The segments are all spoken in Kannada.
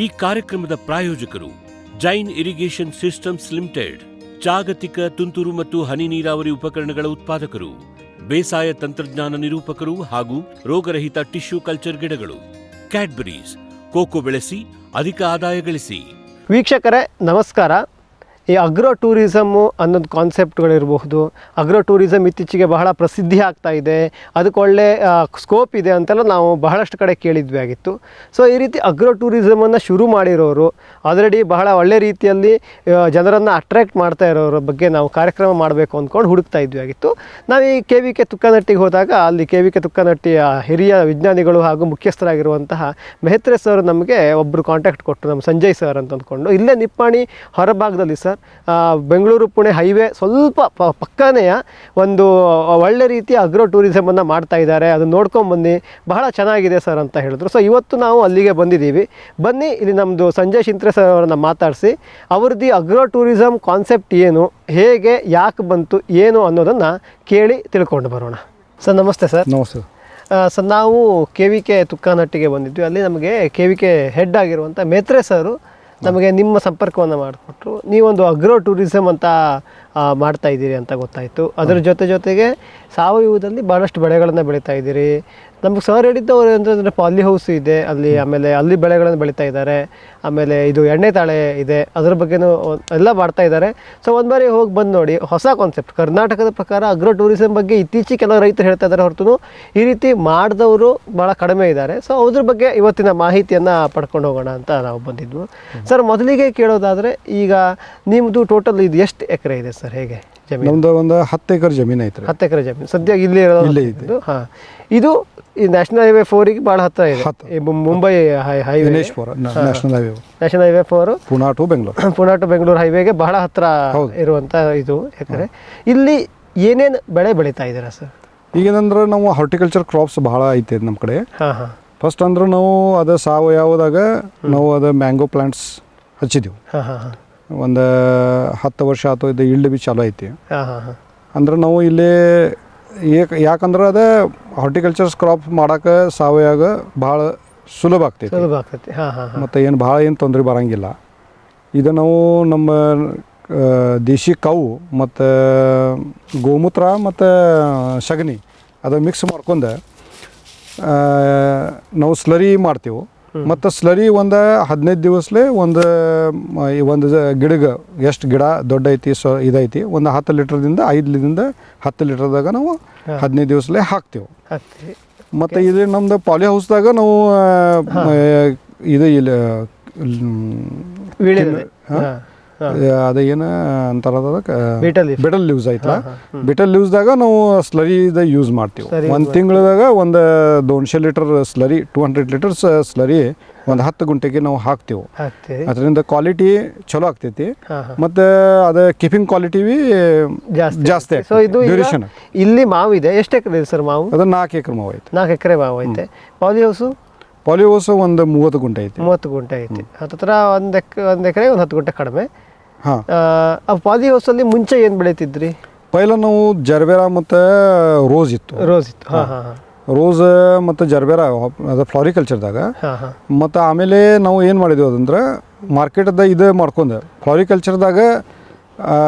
ಈ ಕಾರ್ಯಕ್ರಮದ ಪ್ರಾಯೋಜಕರು ಜೈನ್ ಇರಿಗೇಷನ್ ಸಿಸ್ಟಮ್ಸ್ ಲಿಮಿಟೆಡ್, ಜಾಗತಿಕ ತುಂತುರು ಮತ್ತು ಹನಿ ನೀರಾವರಿ ಉಪಕರಣಗಳ ಉತ್ಪಾದಕರು, ಬೇಸಾಯ ತಂತ್ರಜ್ಞಾನ ನಿರೂಪಕರು ಹಾಗೂ ರೋಗರಹಿತ ಟಿಶ್ಯೂ ಕಲ್ಚರ್ ಗಿಡಗಳು. ಕ್ಯಾಡ್ಬರೀಸ್, ಕೋಕೋ ಬೆಳೆಸಿ ಅಧಿಕ ಆದಾಯ ಗಳಿಸಿ. ವೀಕ್ಷಕರೇ ನಮಸ್ಕಾರ. ಈ ಅಗ್ರೋ ಟೂರಿಸಮ್ಮು ಅನ್ನೋದು ಕಾನ್ಸೆಪ್ಟ್ಗಳಿರಬಹುದು. ಅಗ್ರೋ ಟೂರಿಸಮ್ ಇತ್ತೀಚೆಗೆ ಬಹಳ ಪ್ರಸಿದ್ಧಿ ಆಗ್ತಾ ಇದೆ, ಅದಕ್ಕೆ ಒಳ್ಳೆ ಸ್ಕೋಪ್ ಇದೆ ಅಂತೆಲ್ಲ ನಾವು ಬಹಳಷ್ಟು ಕಡೆ ಕೇಳಿದ್ವಿ ಆಗಿತ್ತು. ಸೊ ಈ ರೀತಿ ಅಗ್ರೋ ಟೂರಿಸಮನ್ನು ಶುರು ಮಾಡಿರೋರು, ಆಲ್ರೆಡಿ ಬಹಳ ಒಳ್ಳೆ ರೀತಿಯಲ್ಲಿ ಜನರನ್ನು ಅಟ್ರ್ಯಾಕ್ಟ್ ಮಾಡ್ತಾ ಇರೋರ ಬಗ್ಗೆ ನಾವು ಕಾರ್ಯಕ್ರಮ ಮಾಡಬೇಕು ಅಂದ್ಕೊಂಡು ಹುಡುಕ್ತಾ ಇದ್ವಿ ಆಗಿತ್ತು. ನಾವು ಈ KVK ತುಕ್ಕನಟ್ಟಿಗೆ ಹೋದಾಗ ಅಲ್ಲಿ KVK ತುಕ್ಕನಟ್ಟಿಯ ಹಿರಿಯ ವಿಜ್ಞಾನಿಗಳು ಹಾಗೂ ಮುಖ್ಯಸ್ಥರಾಗಿರುವಂತಹ ಮೆಹತ್ರೆ ಸರ್ ನಮಗೆ ಒಬ್ಬರು ಕಾಂಟ್ಯಾಕ್ಟ್ ಕೊಟ್ಟರು, ನಮ್ಮ ಸಂಜಯ್ ಸರ್ ಅಂತ ಅಂದ್ಕೊಂಡು. ಇಲ್ಲೇ ನಿಪ್ಪಾಣಿ ಹೊರಭಾಗದಲ್ಲಿ ಸರ್, ಬೆಂಗಳೂರು ಪುಣೆ ಹೈವೇ ಸ್ವಲ್ಪ ಪಕ್ಕನೆಯ ಒಂದು ಒಳ್ಳೆ ರೀತಿಯ ಅಗ್ರೋ ಟೂರಿಸಮನ್ನು ಮಾಡ್ತಾ ಇದ್ದಾರೆ, ಅದನ್ನು ನೋಡ್ಕೊಂಬನ್ನಿ, ಬಹಳ ಚೆನ್ನಾಗಿದೆ ಸರ್ ಅಂತ ಹೇಳಿದ್ರು. ಸೊ ಇವತ್ತು ನಾವು ಅಲ್ಲಿಗೆ ಬಂದಿದ್ದೀವಿ. ಬನ್ನಿ, ಇಲ್ಲಿ ನಮ್ಮದು ಸಂಜಯ್ ಶಿಂತ್ರೆ ಸರ್ ಅವರನ್ನು ಮಾತಾಡಿಸಿ ಅವ್ರದ್ದು ಅಗ್ರೋ ಟೂರಿಸಮ್ ಕಾನ್ಸೆಪ್ಟ್ ಏನು, ಹೇಗೆ, ಯಾಕೆ ಬಂತು, ಏನು ಅನ್ನೋದನ್ನು ಕೇಳಿ ತಿಳ್ಕೊಂಡು ಬರೋಣ. ಸರ್ ನಮಸ್ತೆ. ಸರ್ ನಮಸ್ತೆ. ಸರ್ ನಾವು KVK ತುಕ್ಕನಟ್ಟಿಗೆ ಬಂದಿದ್ವಿ. ಅಲ್ಲಿ ನಮಗೆ KVK ಹೆಡ್ ಆಗಿರುವಂಥ ಮೆಹತ್ರೆ ಸರು ನಮಗೆ ನಿಮ್ಮ ಸಂಪರ್ಕವನ್ನು ಮಾಡಿಕೊಟ್ರು. ನೀವೊಂದು ಅಗ್ರೋ ಟೂರಿಸಮ್ ಅಂತ ಮಾಡ್ತಾ ಇದ್ದೀರಿ ಅಂತ ಗೊತ್ತಾಯಿತು. ಅದರ ಜೊತೆಗೆ ಸಾವಯವದಲ್ಲಿ ಭಾಳಷ್ಟು ಬೆಳೆಗಳನ್ನು ಬೆಳೀತಾ ಇದ್ದೀರಿ. ನಮಗೆ ಸರ್ ಹೇಳಿದ್ದವರು ಅಂದರೆ ಪಾಲಿ ಹೌಸ್ ಇದೆ ಅಲ್ಲಿ, ಆಮೇಲೆ ಅಲ್ಲಿ ಬೆಳೆಗಳನ್ನು ಬೆಳೀತಾ ಇದ್ದಾರೆ, ಆಮೇಲೆ ಇದು ಎಣ್ಣೆ ತಾಳೆ ಇದೆ, ಅದರ ಬಗ್ಗೆನೂ ಎಲ್ಲ ಮಾಡ್ತಾ ಇದ್ದಾರೆ. ಸೊ ಒಂದು ಬಾರಿ ಹೋಗಿ ಬಂದು ನೋಡಿ, ಹೊಸ ಕಾನ್ಸೆಪ್ಟ್. ಕರ್ನಾಟಕದ ಪ್ರಕಾರ ಅಗ್ರೋ ಟೂರಿಸಮ್ ಬಗ್ಗೆ ಇತ್ತೀಚೆಗೆ ಕೆಲವು ರೈತರು ಹೇಳ್ತಾ ಇದ್ದಾರೆ, ಹೊರತು ಈ ರೀತಿ ಮಾಡಿದವರು ಭಾಳ ಕಡಿಮೆ ಇದ್ದಾರೆ. ಸೊ ಅದ್ರ ಬಗ್ಗೆ ಇವತ್ತಿನ ಮಾಹಿತಿಯನ್ನು ಪಡ್ಕೊಂಡು ಹೋಗೋಣ ಅಂತ ನಾವು ಬಂದಿದ್ವು. ಸರ್ ಮೊದಲಿಗೆ ಕೇಳೋದಾದರೆ, ಈಗ ನಿಮ್ಮದು ಟೋಟಲ್ ಇದು ಎಷ್ಟು ಎಕರೆ ಇದೆ ಸರ್? ಹೇಗೆ ಜಮೀನು? ನಮ್ದು ಒಂದು 10 ಎಕರೆ ಜಮೀನು ಐತ್ರಿ. 10 ಎಕರೆ ಜಮೀನು ಸದ್ಯ ಇಲ್ಲಿ ಇರೋದು. ಹಾಂ, ಇದು ಈ ನ್ಯಾಷನಲ್ ಹೈವೇ 4ಗೆ ಭಾಳ ಹತ್ತಿರ ಇದೆ. Mumbai highway, national highway 4 Pune to Bengaluru ಹೈವೇಗೆ ಬಹಳ ಹತ್ತಿರ ಇರುವಂಥ ಇದು ಎಕರೆ. ಇಲ್ಲಿ ಏನೇನು ಬೆಳೆ ಬೆಳೀತಾ ಇದ್ದೀರಾ ಸರ್? ಈಗೇನಂದ್ರೆ ನಾವು ಹಾರ್ಟಿಕಲ್ಚರ್ ಕ್ರಾಪ್ಸ್ ಭಾಳ ಐತೆ ನಮ್ಮ ಕಡೆ. ಹಾಂ. ಫಸ್ಟ್ ಅಂದ್ರೆ ನಾವು ಅದು ಸಾವಯವದಾಗ ನಾವು ಅದು ಮ್ಯಾಂಗೋ ಪ್ಲಾಂಟ್ಸ್ ಹಚ್ಚಿದೆವು. ಒಂದು 10 ವರ್ಷ ಆಯ್ತು. ಇದು ಇಲ್ಡ್ ಬಿ ಚಾಲೂ ಐತಿ. ಅಂದ್ರೆ ನಾವು ಇಲ್ಲಿ ಯಾಕಂದ್ರೆ ಅದು ಹಾರ್ಟಿಕಲ್ಚರ್ಸ್ ಕ್ರಾಪ್ ಮಾಡೋಕೆ ಸಾವಯವ ಭಾಳ ಸುಲಭ ಆಗ್ತೈತಿ. ಮತ್ತು ಏನು ಭಾಳ ಏನು ತೊಂದರೆ ಬರೋಂಗಿಲ್ಲ. ಇದು ನಾವು ನಮ್ಮ ದೇಶಿ ಕವು ಮತ್ತು ಗೋಮೂತ್ರ ಮತ್ತು ಸಗಣಿ ಅದು ಮಿಕ್ಸ್ ಮಾಡ್ಕೊಂಡು ನಾವು ಸ್ಲರಿ ಮಾಡ್ತೀವಿ. ಮತ್ತು ಸ್ಲರಿ ಒಂದು 15 ದಿವಸಲೇ ಒಂದು ಗಿಡಗೆ ಎಷ್ಟು ಗಿಡ ದೊಡ್ಡ ಐತಿ ಇದೈತಿ, ಒಂದು 10 ಲೀಟ್ರದಿಂದ 10 ಲೀಟ್ರದಾಗ ನಾವು 15 ದಿವಸಲೇ ಹಾಕ್ತೀವಿ. ಮತ್ತು ಇದು ನಮ್ದು ಪಾಲಿ ಹೌಸ್ದಾಗ ನಾವು ಇದು ಇಲ್ಲಿ ಅದು ಏನು ಅಂತಾರ ಬಿಟಲ್ ಲೀವ್ಸ್ ಐತಲ್ಲ, ಬಿಟಲ್ ಲೀವ್ಸ್ದಾಗ ನಾವು ಸ್ಲರಿ ಯೂಸ್ ಮಾಡ್ತೀವಿ. ಒಂದು ತಿಂಗಳದಾಗ ಒಂದು 200 ಲೀಟರ್ ಸ್ಲರಿ, 200 ಲೀಟರ್ಸ್ ಸ್ಲರಿ ಒಂದು 10 ಗುಂಟೆಗೆ ನಾವು ಹಾಕ್ತೀವಿ. ಅದರಿಂದ ಕ್ವಾಲಿಟಿ ಚಲೋ ಆಗ್ತೈತಿ ಮತ್ತು ಅದು ಕೀಪಿಂಗ್ ಕ್ವಾಲಿಟಿ ಜಾಸ್ತಿ. ಸೊ ಇದು ಡ್ಯೂರೇಷನ್. ಇಲ್ಲಿ ಮಾವು ಇದೆ, ಎಷ್ಟು ಎಕರೆ ಇದೆ ಸರ್ ಮಾವು? ಅದು 4 ಎಕರೆ ಮಾವು ಐತೆ. 4 ಎಕರೆ ಮಾವು ಐತೆ. ಪಾಲಿ ಹೌಸು ಒಂದು 30 ಗುಂಟೆ ಐತಿ. 30 ಗುಂಟೆ ಐತಿ. ಹತ್ತಿರ ಒಂದು ಎಕರೆ ಒಂದು 10 ಗುಂಟೆ ಕಡಿಮೆ. ಹಾಂ. ಆ ಪಾಲಿ ಹೌಸಲ್ಲಿ ಮುಂಚೆ ಏನು ಬೆಳೀತಿದ್ರಿ? ಪೈಲ ನಾವು ಜರ್ಬೇರಾ ಮತ್ತು ರೋಸ್ ಇತ್ತು. ರೋಸ್ ಮತ್ತು ಜರ್ಬೇರಾ ಅದು ಫ್ಲಾರಿಕಲ್ಚರ್ದಾಗ. ಮತ್ತು ಆಮೇಲೆ ನಾವು ಏನು ಮಾಡಿದ್ವಿ ಅದಂದ್ರೆ ಮಾರ್ಕೆಟ್ದಾಗ ಇದು ಮಾಡ್ಕೊಂಡು ಫ್ಲಾರಿಕಲ್ಚರ್ದಾಗ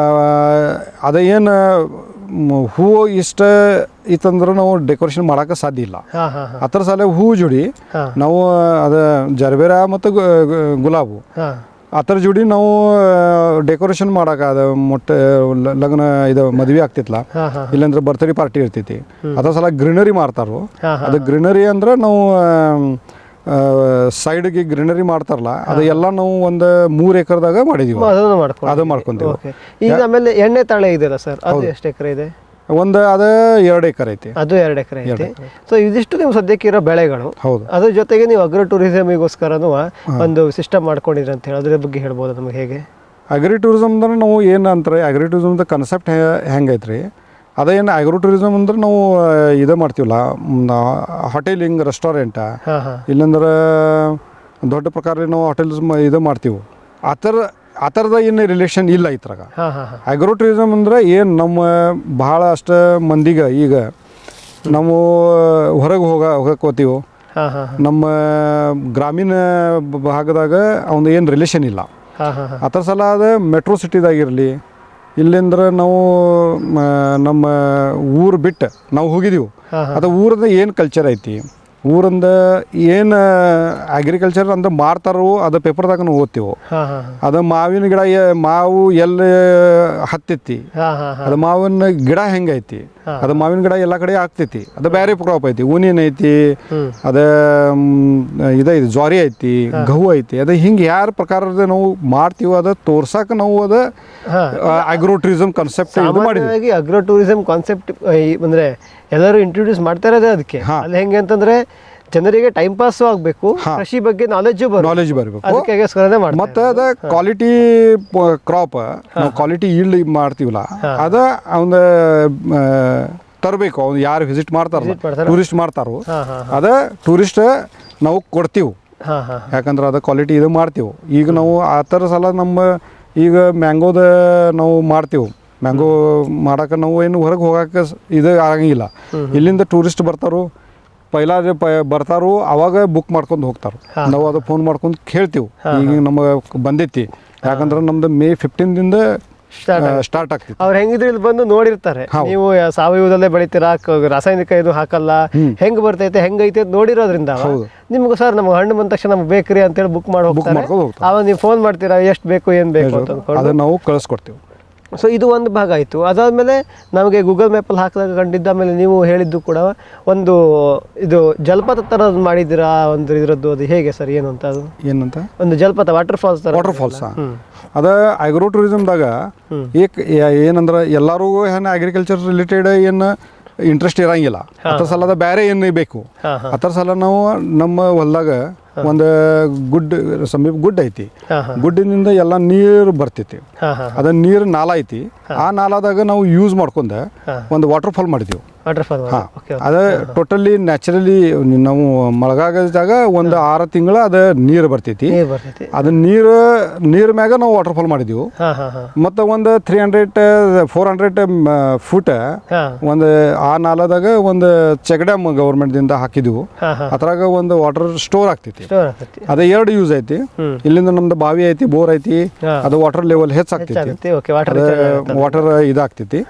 ಅದು ಏನು ಹೂವು ಇಷ್ಟ ಇತ್ತಂದ್ರೆ ನಾವು ಡೆಕೋರೇಷನ್ ಮಾಡೋಕೆ ಸಾಧ್ಯ ಇಲ್ಲ. ಅದರ ಸಲ ಹೂವು ಜೋಡಿ ನಾವು ಅದು ಜರ್ಬೇರಾ ಮತ್ತು ಗುಲಾಬು ಅದರ ಜೋಡಿ ನಾವು ಡೆಕೋರೇಷನ್ ಮಾಡೋಕೆ, ಅದು ಮೊಟ್ಟೆ ಲಗ್ನ ಇದು ಮದುವೆ ಆಗ್ತಿತ್ತಲ್ಲ, ಇಲ್ಲಾಂದ್ರೆ ಬರ್ತ್ಡೇ ಪಾರ್ಟಿ ಇರ್ತೈತಿ, ಅದರ ಸಲ ಗ್ರೀನರಿ ಮಾಡ್ತಾರೋ. ಅದು ಗ್ರೀನರಿ ಅಂದ್ರೆ ನಾವು ಸೈಡ್ಗೆ ಗ್ರೀನರಿ ಮಾಡ್ತಾರಲ್ಲ, ಅದು ಎಲ್ಲ ನಾವು ಒಂದು 3 ಎಕರೆದಾಗ ಮಾಡಿದೀವಿ. ಅದು ಮಾಡ್ಕೊಂತೀವಿ. ಈಗ ಆಮೇಲೆ ಎಣ್ಣೆ ತಾಳೆ ಇದೆಯಲ್ಲ ಸರ್, ಅದು ಎಷ್ಟು ಎಕರೆ ಇದೆ? ಒಂದು ಅದು 2 ಎಕರೆ ಐತಿ. ಅದು 2 ಎಕರೆ ಐತಿ. ಸೊ ಇದಿಷ್ಟು ನೀವು ಸದ್ಯಕ್ಕೆ ಇರೋ ಬೆಳೆಗಳು. ಹೌದು. ಅದ್ರ ಜೊತೆಗೆ ನೀವು ಅಗ್ರೋ ಟೂರಿಸಮಿಗೋಸ್ಕರನೂ ಒಂದು ಸಿಸ್ಟಮ್ ಮಾಡ್ಕೊಂಡಿರಿ ಅಂತ ಹೇಳಿ, ಅದ್ರ ಬಗ್ಗೆ ಹೇಳ್ಬೋದು ನಮಗೆ? ಹೇಗೆ ಅಗ್ರಿ ಟೂರಿಸಮ್ ಅಂದ್ರೆ ನಾವು ಏನು ಅಂತಾರೆ, ಅಗ್ರಿ ಟೂರಿಸಮ್ದ ಕನ್ಸೆಪ್ಟ್ ಹೆಂಗೈತ್ರಿ, ಅದೇನು ಅಗ್ರೋ ಟೂರಿಸಮ್ ಅಂದ್ರೆ ನಾವು ಇದು ಮಾಡ್ತೀವಲ್ಲ, ಹೋಟೆಲಿಂಗ್, ರೆಸ್ಟೋರೆಂಟ, ಇಲ್ಲಂದ್ರೆ ದೊಡ್ಡ ಪ್ರಕಾರ ನಾವು ಹೋಟೆಲ್ಸ್ ಇದು ಮಾಡ್ತೀವಿ. ಆ ಥರದ ಏನು ರಿಲೇಷನ್ ಇಲ್ಲ ಇದ್ರಾಗ. ಅಗ್ರೋ ಟೂರಿಸಮ್ ಅಂದ್ರೆ ಏನು ನಮ್ಮ ಭಾಳಷ್ಟು ಮಂದಿಗೆ ಈಗ ನಾವು ಹೊರಗೆ ಹೋಗಕ್ಕೆ ಹೋಗ್ತೀವಿ, ಹಾಂ ಹಾಂ ನಮ್ಮ ಗ್ರಾಮೀಣ ಭಾಗದಾಗ ಅವನು ಏನು ರಿಲೇಷನ್ ಇಲ್ಲ. ಹಾಂ ಹಾಂ ಹಾಂ ಆ ಥರ ಸಲ ಅದು ಮೆಟ್ರೋ ಸಿಟಿದಾಗಿರಲಿ ಇಲ್ಲಿಂದ್ರೆ ನಾವು ನಮ್ಮ ಊರು ಬಿಟ್ಟು ನಾವು ಹೋಗಿದ್ದೀವಿ. ಅದು ಊರದ ಏನು ಕಲ್ಚರ್ ಐತಿ, ಊರಿಂದ ಏನು ಅಗ್ರಿಕಲ್ಚರ್ ಅಂದ್ರೆ ಮಾಡ್ತಾರೋ ಅದು ಪೇಪರ್ದಾಗ ನಾವು ಓದ್ತೀವಿ. ಅದು ಮಾವಿನ ಗಿಡ ಮಾವು ಎಲ್ಲಿ ಹತ್ತೈತಿ, ಅದು ಮಾವಿನ ಗಿಡ ಹೆಂಗೈತಿ, ಅದು ಮಾವಿನ ಗಿಡ ಎಲ್ಲ ಕಡೆ ಆಗ್ತೈತಿ, ಅದು ಬೇರೆ ಕ್ರಾಪ್ ಐತಿ, ಊನಿನ್ ಐತಿ, ಅದ ಇದೈತಿ ಜ್ವಾರಿ ಐತಿ, ಗಹು ಐತಿ, ಅದು ಹಿಂಗೆ ಯಾರ ಪ್ರಕಾರದ ನಾವು ಮಾಡ್ತೀವಿ ಅದು ತೋರ್ಸಕ್ಕೆ ನಾವು ಅದು ಅಗ್ರೋ ಟೂರಿಸಂ ಕಾನ್ಸೆಪ್ಟ್ ಇದು ಮಾಡಿದ್ವಿ. ಅಗ್ರೋ ಟೂರಿಸಂ ಕಾನ್ಸೆಪ್ಟ್ ಅಂದರೆ ಎಲ್ಲರೂ ಇಂಟ್ರೊಡ್ಯೂಸ್ ಮಾಡ್ತಾ ಇರೋದೇ ಅದಕ್ಕೆ. ಅಲ್ಲಿ ಹೆಂಗೆ ಅಂತಂದ್ರೆ ಜನರಿಗೆ ಟೈಮ್ ಪಾಸು ಆಗಬೇಕು, ಕೃಷಿ ಬಗ್ಗೆ ನಾಲೆಜ್ ಬರಬೇಕು, ಅದಕ್ಕೋಸ್ಕರನೇ ಮಾಡ್ತಾರೆ. ಮತ್ತೆ ಅದ ಕ್ವಾಲಿಟಿ ಕ್ರಾಪ್ ನಾವು ಕ್ವಾಲಿಟಿ ಈಲ್ಡ್ ಮಾಡ್ತೀವಲ್ಲ ಅದ ಅವನ ತರಬೇಕು. ಅವ್ನು ಯಾರು ವಿಸಿಟ್ ಮಾಡ್ತಾರಲ್ಲ ಟೂರಿಸ್ಟ್ ಮಾಡ್ತಾರೋ ಅದ ಟೂರಿಸ್ಟ್ ನಾವು ಕೊಡ್ತೀವಿ. ಯಾಕಂದ್ರೆ ಅದ ಕ್ವಾಲಿಟಿ ಇದು ಮಾಡ್ತೀವಿ. ಈಗ ನಾವು ಆ ಥರ ಸಲ ನಮ್ಮ ಈಗ ಮ್ಯಾಂಗೋದ ನಾವು ಮಾಡ್ತೀವಿ. ಮ್ಯಾಂಗೋ ಮಾಡಕ್ಕೆ ನಾವು ಏನು ಹೊರಗೆ ಹೋಗಕ್ಕೆ ಇದು ಆಗಂಗಿಲ್ಲ. ಇಲ್ಲಿಂದ ಟೂರಿಸ್ಟ್ ಬರ್ತಾರೋ ಪೈಲ ಬರ್ತಾರೋ ಅವಾಗ ಬುಕ್ ಮಾಡ್ಕೊಂಡು ಹೋಗ್ತಾರೆ. ನಾವು ಅದು ಫೋನ್ ಮಾಡ್ಕೊಂಡು ಕೇಳ್ತೀವಿ ಈಗ ನಮಗೆ ಬಂದೈತಿ. ಯಾಕಂದ್ರೆ ನಮ್ದು May 15ದಿಂದ ಸ್ಟಾರ್ಟ್ ಆಗ್ತದೆ. ಅವ್ರು ಹೆಂಗಿದ್ರು ಇಲ್ಲಿ ಬಂದು ನೋಡಿರ್ತಾರೆ, ನೀವು ಸಾವಯವದಲ್ಲೇ ಬೆಳಿತೀರಾ, ರಾಸಾಯನಿಕ ಇದು ಹಾಕಲ್ಲ, ಹೆಂಗ್ ಬರ್ತೈತೆ ಹೆಂಗೈತೆ ನೋಡಿರೋದ್ರಿಂದ ನಿಮ್ಗೆ ಸರ್ ನಮ್ಗೆ ಹಣ್ಣು ಬಂದ ತಕ್ಷಣ ನಮ್ಗೆ ಬೇಕ್ರಿ ಅಂತೇಳಿ ಬುಕ್ ಮಾಡಿ ಹೋಗ್ತಾರೆ. ಅವಾಗ ನೀವು ಫೋನ್ ಮಾಡ್ತೀರಾ ಎಷ್ಟು ಬೇಕು ಏನು ಬೇಕು ಅಂತ, ಅದನ್ನ ನಾವು ಕಳಿಸ್ಕೊಡ್ತೀವಿ. ಸೊ ಇದು ಒಂದು ಭಾಗ ಆಯಿತು. ಅದಾದಮೇಲೆ ನಮಗೆ ಗೂಗಲ್ ಮ್ಯಾಪಲ್ಲಿ ಹಾಕಿದಾಗ ಕಂಡಿದ್ದ ಮೇಲೆ ನೀವು ಹೇಳಿದ್ದು ಕೂಡ ಒಂದು ಇದು ಜಲಪಾತ ಥರದ್ದು ಮಾಡಿದ್ದೀರಾ ಒಂದು ಇದರದ್ದು, ಅದು ಹೇಗೆ ಸರ್ ಏನು ಅಂತ? ಅದು ಏನಂತ ಒಂದು ಜಲಪಾತ ವಾಟರ್ ಫಾಲ್ಸ್ ಥರ. ವಾಟರ್ ಫಾಲ್ಸ್ ಅದ ಅಗ್ರೋ ಟೂರಿಸಮ್ದಾಗ ಏನಂದ್ರೆ ಎಲ್ಲರೂ ಏನು ಅಗ್ರಿಕಲ್ಚರ್ ರಿಲೇಟೆಡ್ ಏನು ಇಂಟ್ರೆಸ್ಟ್ ಇರಂಗಿಲ್ಲ. ಅದ್ರ ಸಲದ ಬೇರೆ ಏನು ಬೇಕು ಅದ್ರ ಸಲ ನಾವು ನಮ್ಮ ಹೊಲದಾಗ ಒಂದು ಸಮೀಪ ಗುಡ್ಡ ಐತಿ, ಗುಡ್ಡಿನಿಂದ ಎಲ್ಲ ನೀರು ಬರ್ತೈತಿ. ಅದ ನೀರು ನಾಲ ಐತಿ, ಆ ನಾಲಾದಾಗ ನಾವು ಯೂಸ್ ಮಾಡ್ಕೊಂಡ ಒಂದು ವಾಟರ್ ಫಾಲ್ ಮಾಡಿದೀವಿ. ಅದ ಟೋಟಲಿ ನ್ಯಾಚುರಲಿ ನಾವು ಮಳೆಗಾಗದಾಗ ಒಂದು 6 ತಿಂಗಳು ಅದ ನೀರು ಬರ್ತೈತಿ. ಅದ ನೀರ್ ಮ್ಯಾಗ ನಾವು ವಾಟರ್ ಫಾಲ್ ಮಾಡಿದೀವಿ. ಮತ್ತೆ ಒಂದು 300-400 ಫುಟ್ ಒಂದು ಆ ನಾಲದಾಗ ಒಂದು ಚೆಕ್ ಡ್ಯಾಮ್ ಗವರ್ಮೆಂಟ್ ದಿಂದ ಹಾಕಿದೀವಿ. ಅದ್ರಾಗ ಒಂದು ವಾಟರ್ ಸ್ಟೋರ್ ಆಗ್ತೈತಿ. ಅದ 2 ಯೂಸ್ ಐತಿ. ಇಲ್ಲಿಂದ ನಮ್ದು ಬಾವಿ ಐತಿ, ಬೋರ್ ಐತಿ, ಅದು ವಾಟರ್ ಲೆವೆಲ್ ಹೆಚ್ಚಾಗ್ತೈತಿ, ವಾಟರ್ ಇದಾಗ್ತೈತಿ.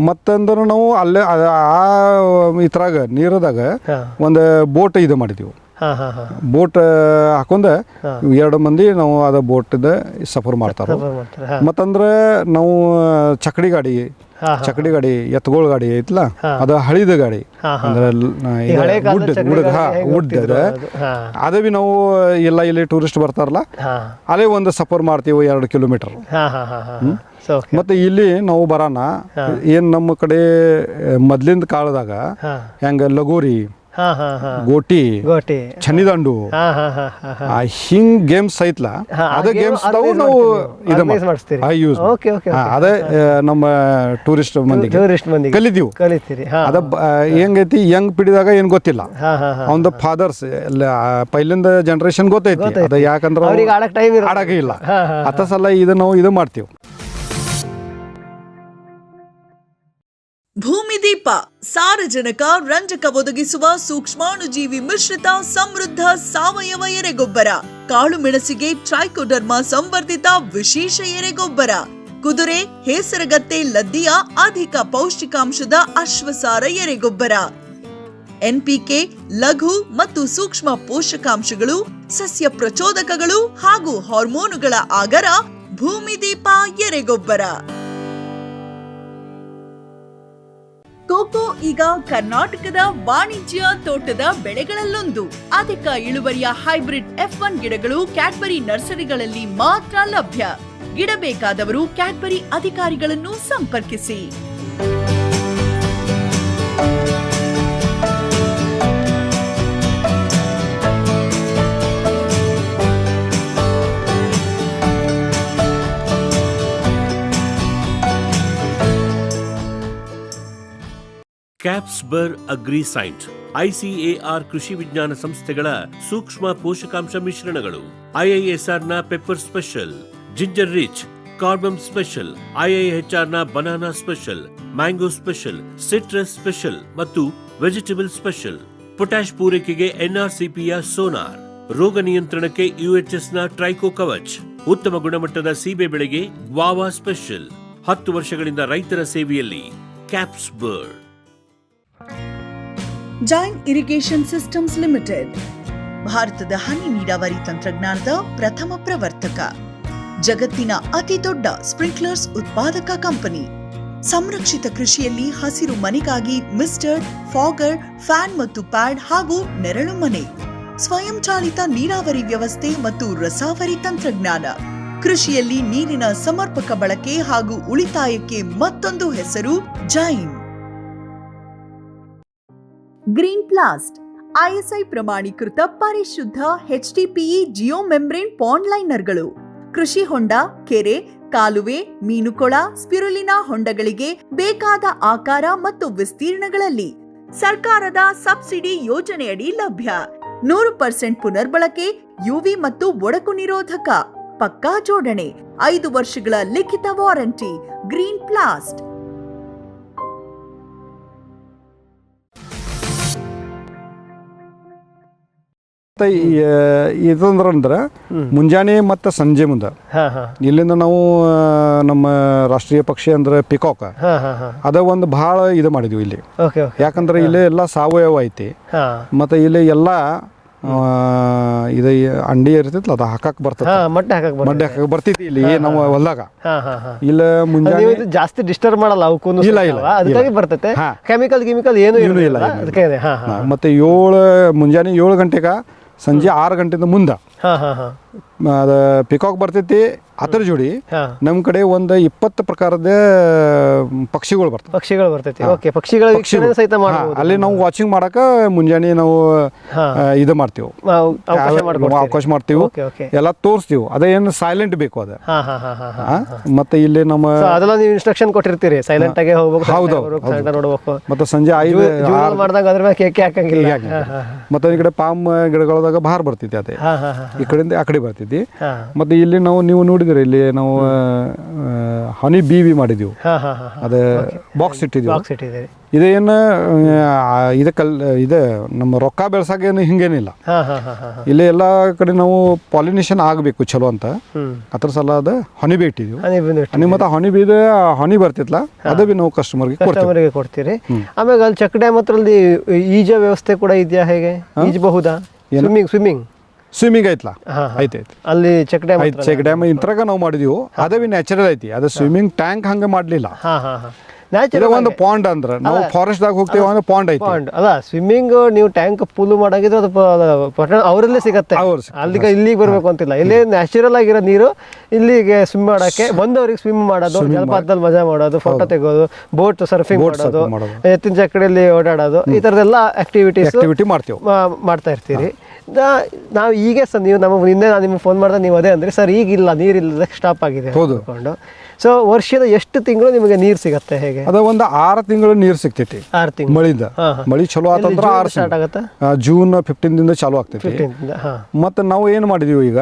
ಮತ್ತಂದ್ರೆ ನಾವು ಅಲ್ಲೇ ಆ ಇದ್ರಾಗ ನೀರದಾಗ ಒಂದು ಬೋಟ್ ಇದು ಮಾಡಿದೀವಿ. ಬೋಟ್ ಹಾಕೊಂಡ 2 ಮಂದಿ ನಾವು ಅದ ಬೋಟ್ದ ಸಫರ್ ಮಾಡ್ತಾರ. ಮತ್ತಂದ್ರೆ ನಾವು ಚಕಡಿ ಗಾಡಿ ಎತ್ತುಗಳ ಗಾಡಿ ಐತಲ್ಲ, ಅದ ಹಳಿದ ಗಾಡಿ ಅಂದ್ರೆ ವುಡ್ ಅದ ಬಿ ನಾವು ಎಲ್ಲ ಇಲ್ಲಿ ಟೂರಿಸ್ಟ್ ಬರ್ತಾರಲ್ಲ ಅಲ್ಲೇ ಒಂದು ಸಫರ್ ಮಾಡ್ತೀವಿ 2 ಕಿಲೋಮೀಟರ್. ಮತ್ತೆ ಇಲ್ಲಿ ನಾವು ಬರೋಣ ಏನ್ ನಮ್ಮ ಕಡೆ ಮೊದ್ಲಿಂದ ಕಾಲದಾಗ ಹೆಂಗ ಲಗೋರಿ, ಗೋಟಿ, ಚನ್ನಿದಂಡು ಹಿಂಗ್ ಗೇಮ್ಸ್ ಐತ್ಲ, ಅದ ಗೇಮ್ಸ್ ನಾವು ಯೂಸ್ ಅದ ನಮ್ಮ ಟೂರಿಸ್ಟ್ ಮಂದಿ ಕಲಿತೀವಿ. ಅದ ಹೆಂಗೈತಿ ಯಂಗ್ ಪಿಡಿದಾಗ ಏನ್ ಗೊತ್ತಿಲ್ಲ, ಅವನ ಫಾದರ್ಸ್ ಪೈಲಿಂದ ಜನರೇಷನ್ ಗೊತ್ತೈತಿ. ಅದ ಯಾಕಂದ್ರ ಆಡಕ ಇಲ್ಲ ಅತ್ತ ಸಲ ಇದು ನಾವು ಇದು ಮಾಡ್ತೀವಿ. ಭೂಮಿದೀಪ ಸಾರಜನಕ ರಂಜಕ ಒದಗಿಸುವ ಸೂಕ್ಷ್ಮಾಣುಜೀವಿ ಮಿಶ್ರಿತ ಸಮೃದ್ಧ ಸಾವಯವ ಎರೆಗೊಬ್ಬರ. ಕಾಳು ಮೆಣಸಿಗೆ ಟ್ರೈಕೋಡರ್ಮಾ ಸಂವರ್ಧಿತ ವಿಶೇಷ ಎರೆಗೊಬ್ಬರ. ಕುದುರೆ, ಹೇಸರಗತ್ತೆ, ಲದ್ದಿಯ ಅಧಿಕ ಪೌಷ್ಟಿಕಾಂಶದ ಅಶ್ವಸಾರ ಎರೆಗೊಬ್ಬರ. ಎನ್ಪಿಕೆ, ಲಘು ಮತ್ತು ಸೂಕ್ಷ್ಮ ಪೋಷಕಾಂಶಗಳು, ಸಸ್ಯ ಪ್ರಚೋದಕಗಳು ಹಾಗೂ ಹಾರ್ಮೋನುಗಳ ಆಗರ ಭೂಮಿದೀಪ ಎರೆಗೊಬ್ಬರ. ಕೋಕೋ ಈಗ ಕರ್ನಾಟಕದ ವಾಣಿಜ್ಯ ತೋಟದ ಬೆಳೆಗಳಲ್ಲೊಂದು. ಅಧಿಕ ಇಳುವರಿಯ ಹೈಬ್ರಿಡ್ F1 ಗಿಡಗಳು ಕ್ಯಾಡ್ಬರಿ ನರ್ಸರಿಗಳಲ್ಲಿ ಮಾತ್ರ ಲಭ್ಯ. ಗಿಡ ಬೇಕಾದವರು ಕ್ಯಾಡ್ಬರಿ ಅಧಿಕಾರಿಗಳನ್ನು ಸಂಪರ್ಕಿಸಿ. ಕ್ಯಾಪ್ಸ್ಬರ್ ಅಗ್ರಿಸೈಂಟ್, ICAR ಕೃಷಿ ವಿಜ್ಞಾನ ಸಂಸ್ಥೆಗಳ ಸೂಕ್ಷ್ಮ ಪೋಷಕಾಂಶ ಮಿಶ್ರಣಗಳು. IISRನ ಪೆಪ್ಪರ್ ಸ್ಪೆಷಲ್, ಜಿಂಜರ್ ರಿಚ್, ಕಾರ್ಬಮ್ ಸ್ಪೆಷಲ್, IIHRನ banana special, mango special, citrus special ಮತ್ತು ವೆಜಿಟೇಬಲ್ ಸ್ಪೆಷಲ್. ಪೊಟ್ಯಾಶ್ ಪೂರೈಕೆಗೆ ಎನ್ಆರ್ಸಿಪಿಯ ಸೋನಾರ್, ರೋಗ ನಿಯಂತ್ರಣಕ್ಕೆ ಯುಎಚ್ಎಸ್ನ ಟ್ರೈಕೋ ಕವಚ್, ಉತ್ತಮ ಗುಣಮಟ್ಟದ ಸೀಬೆ ಬೆಳೆಗೆ ಗ್ವಾವಾ ಸ್ಪೆಷಲ್. 10 ವರ್ಷಗಳಿಂದ ರೈತರ ಸೇವೆಯಲ್ಲಿ caps bird. Jain irrigation systems limited ಭಾರತದ ಹನಿ ನೀರಾವರಿ ತಂತ್ರಜ್ಞಾನದ ಪ್ರಥಮ ಪ್ರವರ್ತಕ, ಜಗತ್ತಿನ ಅತಿ ದೊಡ್ಡ ಸ್ಪ್ರಿಂಕ್ಲರ್ಸ್ ಉತ್ಪಾದಕ ಕಂಪನಿ. ಸಂರಕ್ಷಿತ ಕೃಷಿಯಲ್ಲಿ ಹಸಿರು ಮನೆಗಾಗಿ ಮಿಸ್ಟರ್, ಫಾಗರ್, ಫ್ಯಾನ್ ಮತ್ತು ಪ್ಯಾಡ್ ಹಾಗೂ ನೆರಳು ಮನೆ, ಸ್ವಯಂ ಚಾಲಿತ ನೀರಾವರಿ ವ್ಯವಸ್ಥೆ ಮತ್ತು ರಸಾವರಿ ತಂತ್ರಜ್ಞಾನ. ಕೃಷಿಯಲ್ಲಿ ನೀರಿನ ಸಮರ್ಪಕ ಬಳಕೆ ಹಾಗೂ ಉಳಿತಾಯಕ್ಕೆ ಮತ್ತೊಂದು ಹೆಸರು ಜೈನ್. ಗ್ರೀನ್ ಪ್ಲಾಸ್ಟ್ ISI ಪ್ರಮಾಣೀಕೃತ ಪರಿಶುದ್ಧ HDPE ಜಿಯೋ ಮೆಂಬ್ರೇನ್ ಪಾಂಡ್ ಲೈನರ್ಗಳು. ಕೃಷಿ ಹೊಂಡ, ಕೆರೆ, ಕಾಲುವೆ, ಮೀನುಕೊಳ, ಸ್ಪಿರುಲಿನಾ ಹೊಂಡಗಳಿಗೆ ಬೇಕಾದ ಆಕಾರ ಮತ್ತು ವಿಸ್ತೀರ್ಣಗಳಲ್ಲಿ ಸರ್ಕಾರದ ಸಬ್ಸಿಡಿ ಯೋಜನೆಯಡಿ ಲಭ್ಯ. 100% ಪುನರ್ಬಳಕೆ, UV ಮತ್ತು ಒಡಕು ನಿರೋಧಕ, ಪಕ್ಕಾ ಜೋಡಣೆ, 5 ವರ್ಷಗಳ ಲಿಖಿತ ವಾರಂಟಿ. ಗ್ರೀನ್ ಪ್ಲಾಸ್ಟ್. ಇದಂದ್ರೆ ಮುಂಜಾನೆ ಮತ್ತು ಸಂಜೆ ಮುಂದೆ ಇಲ್ಲಿಂದ ನಾವು ನಮ್ಮ ರಾಷ್ಟ್ರೀಯ ಪಕ್ಷಿ ಅಂದ್ರೆ ಪಿಕಾಕ್ ಅದ ಒಂದು ಭಾಳ ಇದು ಮಾಡಿದ್ವಿ ಇಲ್ಲಿ. ಯಾಕಂದ್ರೆ ಇಲ್ಲಿ ಎಲ್ಲ ಸಾವಯವ ಐತಿ ಮತ್ತು ಇಲ್ಲಿ ಎಲ್ಲ ಇದು ಅಂಡಿ ಇರ್ತೈತಲ್ಲ ಅದು ಹಾಕಕ್ ಬರ್ತದೆ, ಮಡ್ಡೆ ಹಾಕಕ್ ಬರ್ತೈತಿ ಇಲ್ಲಿ ನಾವು ಹೊಲ್ದಾಗ. ಇಲ್ಲ ಮುಂಜಾನೆ ಜಾಸ್ತಿ ಡಿಸ್ಟರ್ಬ್ ಮಾಡಲ್ಲ, ಅದಕ್ಕಾಗಿ ಬರ್ತೈತೆ. ಕೆಮಿಕಲ್ ಏನು ಇಲ್ಲ. ಮತ್ತೆ ಮುಂಜಾನೆ 7 ಗಂಟೆಗೆ ಸಂಜೆ 6 ಗಂಟೆಯಿಂದ ಮುಂದೆ ಅದು ಪಿಕಾಕ್ ಬರ್ತೈತಿ. ಅದರ ಜೋಡಿ ನಮ್ಮ ಕಡೆ ಒಂದು 20 ಪ್ರಕಾರದ ಪಕ್ಷಿಗಳು ಬರ್ತೈತಿ. ಅಲ್ಲಿ ನಾವು ವಾಚಿಂಗ್ ಮಾಡಕ ಮುಂಜಾನೆ ನಾವು ಇದು ಮಾಡ್ತೀವಿ, ಅವಕಾಶ ಮಾಡ್ತೀವಿ, ಎಲ್ಲ ತೋರಿಸ್ತೀವಿ. ಅದೇನು ಸೈಲೆಂಟ್ ಬೇಕು ಅದ. ಮತ್ತೆ ಇಲ್ಲಿ ನಮ್ಮ ಅದೆಲ್ಲ ನೀವು ಇನ್ಸ್ಟ್ರಕ್ಷನ್ ಕೊಟ್ಟಿರ್ತೀರಿ, ಸೈಲೆಂಟ್ ಆಗಿ ಹೋಗ್ಬೇಕು. ಹೌದು, ಮತ್ತೆ ಸಂಜೆ 5 ಮಾಡಿದಾಗ ಅದ್ರ ಮೇಲೆ ಕೇಕೆ ಹಾಕಂಗಿಲ್ಲ. ಮತ್ತೆ ಈ ಕಡೆ ಪಾಮ್ ಗಿಡಗಳದಾಗ ಬಾರ್ ಬರ್ತೈತಿ, ಅದೇ ಈ ಕಡೆಯಿಂದ ಆ ಕಡೆ ಬರ್ತೈತಿ. ಮತ್ತೆ ಇಲ್ಲಿ ನೀವು ನೋಡಿದ್ರಿ, ಇಲ್ಲಿ ನಾವು ಹನಿ ಬೀವಿ ಮಾಡಿದೀವಿ, ಅದೇ ಬಾಕ್ಸ್ ಇಟ್ಟಿದ್ದೀವಿ. ಇದೇನು ಇದು ನಮ್ಮ ರೊಕ್ಕ ಬೆಳ್ಸಾಕ ಹಿಂಗೇನಿಲ್ಲ. ಇಲ್ಲಿ ಎಲ್ಲ ಕಡೆ ನಾವು ಪಾಲಿನೇಷನ್ ಆಗಬೇಕು ಚಲೋ ಅಂತ ಅದ್ರ ಸಲ ಅದ ಹನಿ ಬಿ ಇಟ್ಟಿದ್ದೀವಿ. ಮತ್ತೆ ಹನಿ ಬರ್ತಿತ್ಲ ಅದ ಬಿ ನಾವು ಕಸ್ಟಮರ್ಗೆ ಕೊಡ್ತೀರಿ. ಆಮೇಲೆ ಅಲ್ಲಿ ಚೆಕ್ ಡ್ಯಾಮ್ ಹತ್ರ ಈಜ ವ್ಯವಸ್ಥೆ ಕೂಡ ಇದೆಯಾ? ಹೇಗೆ ಈಜಬಹುದಾ? ಸ್ವಿಮ್ಮಿಂಗ್ ಐತ್ಲಾ? ಐತಿ ಅಲ್ಲಿ ಚೆಕ್ ಡ್ಯಾಮ್ ಇಂತ್ರಾಗ ನಾವು ಮಾಡಿದೀವಿ. ಅದೇ ಬಿ ನ್ಯಾಚುರಲ್ ಐತಿ. ಅದು ಸ್ವಿಮ್ಮಿಂಗ್ ಟ್ಯಾಂಕ್ ಹಂಗೆ ಮಾಡ್ಲಿಲ್ಲ. ಒಂದು ಪಾಂಡ್ ಅಂದ್ರೆ ನಾವು ಫಾರೆಸ್ಟ್ ದಾಗ ಹೋಗ್ತೀವಿ ಅಂದ್ರೆ ಪಾಂಡ್ ಐತಿ. ಅಲ್ಲ, ಸ್ವಿಮ್ಮಿಂಗ್ ನೀವು ಟ್ಯಾಂಕ್ ಫುಲ್ ಮಾಡಾಗಿದ್ರೆ ಅದು ಅವರಲ್ಲೇ ಸಿಗತ್ತೆ. ಅಲ್ಲಿಗೆ ಇಲ್ಲಿಗೆ ಬರ್ಬೇಕು ಅಂತಿಲ್ಲ. ಇಲ್ಲಿ ನ್ಯಾಚುರಲ್ ಆಗಿರೋ ನೀರು ಇಲ್ಲಿಗೆ ಸ್ವಿಮ್ ಮಾಡಕ್ಕೆ ಬಂದವ್ರಿಗೆ ಸ್ವಿಮ್ ಮಾಡೋದು, ಜಲಪಾತದಲ್ಲಿ ಮಜಾ ಮಾಡೋದು, ಫೋಟೋ ತೆಗೋದು, ಬೋಟ್ ಸರ್ಫಿಂಗ್ ಮಾಡೋದು, ಎತ್ತಿನ ಚಕ್ಕಡಿಯಲ್ಲಿ ಓಡಾಡೋದು, ಈ ತರದೆಲ್ಲ ಆಕ್ಟಿವಿಟಿ ಮಾಡ್ತಾ ಇರ್ತೀರಿ. ನಾವು ಈಗ ನೀವು ನಿನ್ನೆ ನಾನು ನಿಮ್ಗೆ ಫೋನ್ ಮಾಡಿದ್ರೆ ನೀವು ಅದೇ ಅಂದ್ರೆ ಸರ್ ಈಗಿಲ್ಲ, ನೀರಿಲ್ಲದ ಸ್ಟಾಪ್ ಆಗಿದೆ ಅಂದ್ಕೊಂಡು. ಸೊ ವರ್ಷದ ಎಷ್ಟು ತಿಂಗಳು ನಿಮಗೆ ನೀರು ಸಿಗತ್ತೆ? ಹೇಗೆ? ಅದ ಒಂದು 6 ತಿಂಗಳು ನೀರು ಸಿಗ್ತೈತಿ. 6 ತಿಂಗಳು ಮಳಿಂದ. ಮಳಿ ಚಲೋ ಆತಂದ್ರೆ 6 ಸ್ಟಾರ್ಟ್ ಆಗುತ್ತೆ. ಜೂನ್ 15 ಚಾಲೂ ಆಗ್ತೈತಿ. ಮತ್ತೆ ನಾವು ಏನು ಮಾಡಿದೀವಿ ಈಗ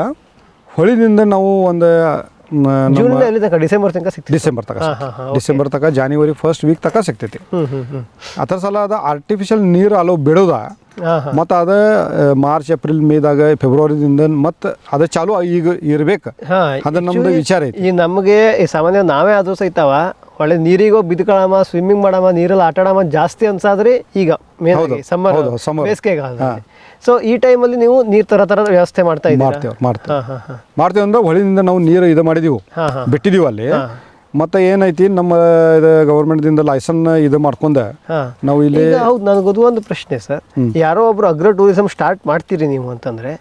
ಹೊಳಿದಿಂದ ನಾವು ಒಂದು ಡಿಸೆಂಬರ್ ತನಕ ಜಾನ್ವರಿ 1st ವೀಕ್ ತನಕ ಸಿಗ್ತೈತಿ. ಅದರ ಸಲ ಅದ ಆರ್ಟಿಫಿಷಿಯಲ್ ನೀರು ಅಲೋ ಬಿಡೋದ. ಮತ್ತು ಅದ ಮಾರ್ಚ್ ಏಪ್ರಿಲ್ ಮೇದಾಗ ಫೆಬ್ರವರಿದಿಂದ ಮತ್ತೆ ಅದ ಚಾಲು ಈಗ ಇರ್ಬೇಕು. ಅದ ನಮ್ದು ವಿಚಾರ ಐತಿ. ಈ ನಮಗೆ ಸಾಮಾನ್ಯ ನಾವೇ ಆದ್ರೂ ಸಹಿತವ ಒಳ್ಳೆ ನೀರಿಗೋ ಬಿದ್ಕೊಳ್ಳೋಮ, ಸ್ವಿಮ್ಮಿಂಗ್ ಮಾಡಮ್ಮ, ನೀರಲ್ಲಿ ಆಟ ಆಡಮ್ಮ ಜಾಸ್ತಿ ಅನ್ಸಾದ್ರಿ ಈಗ ಸಮ್ಮರ್ ಬೇಸಿಗೆಗಾಲ. ಸೊ ಈ ಟೈಮಲ್ಲಿ ನೀವು ನೀರು ತರ ವ್ಯವಸ್ಥೆ ಮಾಡ್ತಾ ಇದ್ದೀವಿ ಅಂದ್ರೆ ಹೊಳಿನಿಂದ ನಾವು ನೀರು ಇದು ಮಾಡಿದೀವಿ, ಬಿಟ್ಟಿದೀವಿ ಅಲ್ಲಿ. ಮತ್ತೆ ಏನೈತಿ ನಮ್ಮ ಗವರ್ಮೆಂಟ್ದಿಂದ ಲೈಸನ್ ಇದು ಮಾಡ್ಕೊಂಡ ನಾವು ಇಲ್ಲಿ. ಹೌದು, ನನಗದು ಒಂದು ಪ್ರಶ್ನೆ ಸರ್. ಯಾರೋ ಒಬ್ರು ಅಗ್ರೋ ಟೂರಿಸಂ ಸ್ಟಾರ್ಟ್ ಮಾಡ್ತೀರಿ ನೀವು ಅಂತಂದ್ರೆ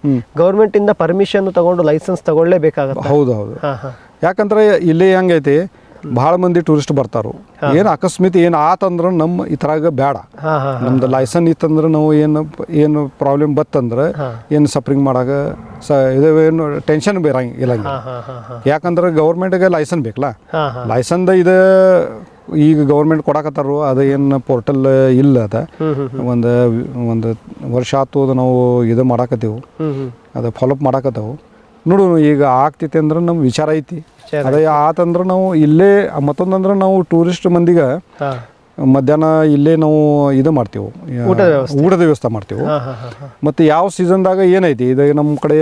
ಗವರ್ಮೆಂಟ್ ಇಂದ ಪರ್ಮಿಷನ್ ತಗೊಂಡು ಲೈಸೆನ್ಸ್ ತಗೊಳ್ಳೇಬೇಕಾಗುತ್ತೆ. ಹೌದು. ಯಾಕಂದ್ರೆ ಇಲ್ಲಿ ಹೆಂಗೈತಿ, ಭಾಳ ಮಂದಿ ಟೂರಿಸ್ಟ್ ಬರ್ತಾರು. ಏನು ಅಕಸ್ಮಾತ್ ಏನು ಆತಂದ್ರೆ ನಮ್ಮ ಇತರಾಗ ಬೇಡ. ನಮ್ದು ಲೈಸನ್ ಇತ್ತಂದ್ರೆ ನಾವು ಏನು ಪ್ರಾಬ್ಲಮ್ ಬತ್ತಂದ್ರೆ ಏನು ಸಫರಿಂಗ್ ಮಾಡಾಗ ಏನು ಟೆನ್ಷನ್ ಇಲ್ಲ. ಯಾಕಂದ್ರೆ ಗೌರ್ಮೆಂಟ್ಗೆ ಲೈಸನ್ ಬೇಕಲ್ಲ. ಲೈಸನ್ದ ಇದು ಈಗ ಗೌರ್ಮೆಂಟ್ ಕೊಡಕತ್ತಾರು. ಅದು ಏನು ಪೋರ್ಟಲ್ ಇಲ್ಲ. ಅದ ಒಂದು ವರ್ಷ ಆತು ಅದು ನಾವು ಇದು ಮಾಡಾಕತ್ತೀವಿ, ಅದು ಫಾಲೋಅಪ್ ಮಾಡಾಕತ್ತೇವು. ನೋಡು ಈಗ ಆಗ್ತೈತಿ ಅಂದ್ರೆ ನಮ್ಮ ವಿಚಾರ ಐತಿ. ಅದೇ ಆತಂದ್ರೆ ನಾವು ಇಲ್ಲೇ ಮತ್ತೊಂದಂದ್ರೆ ನಾವು ಟೂರಿಸ್ಟ್ ಮಂದಿಗೆ ಮಧ್ಯಾಹ್ನ ಇಲ್ಲೇ ನಾವು ಇದು ಮಾಡ್ತೀವಿ, ಊಟದ ವ್ಯವಸ್ಥೆ ಮಾಡ್ತೀವಿ. ಮತ್ತು ಯಾವ ಸೀಸನ್ದಾಗ ಏನೈತಿ ಇದು ನಮ್ಮ ಕಡೆ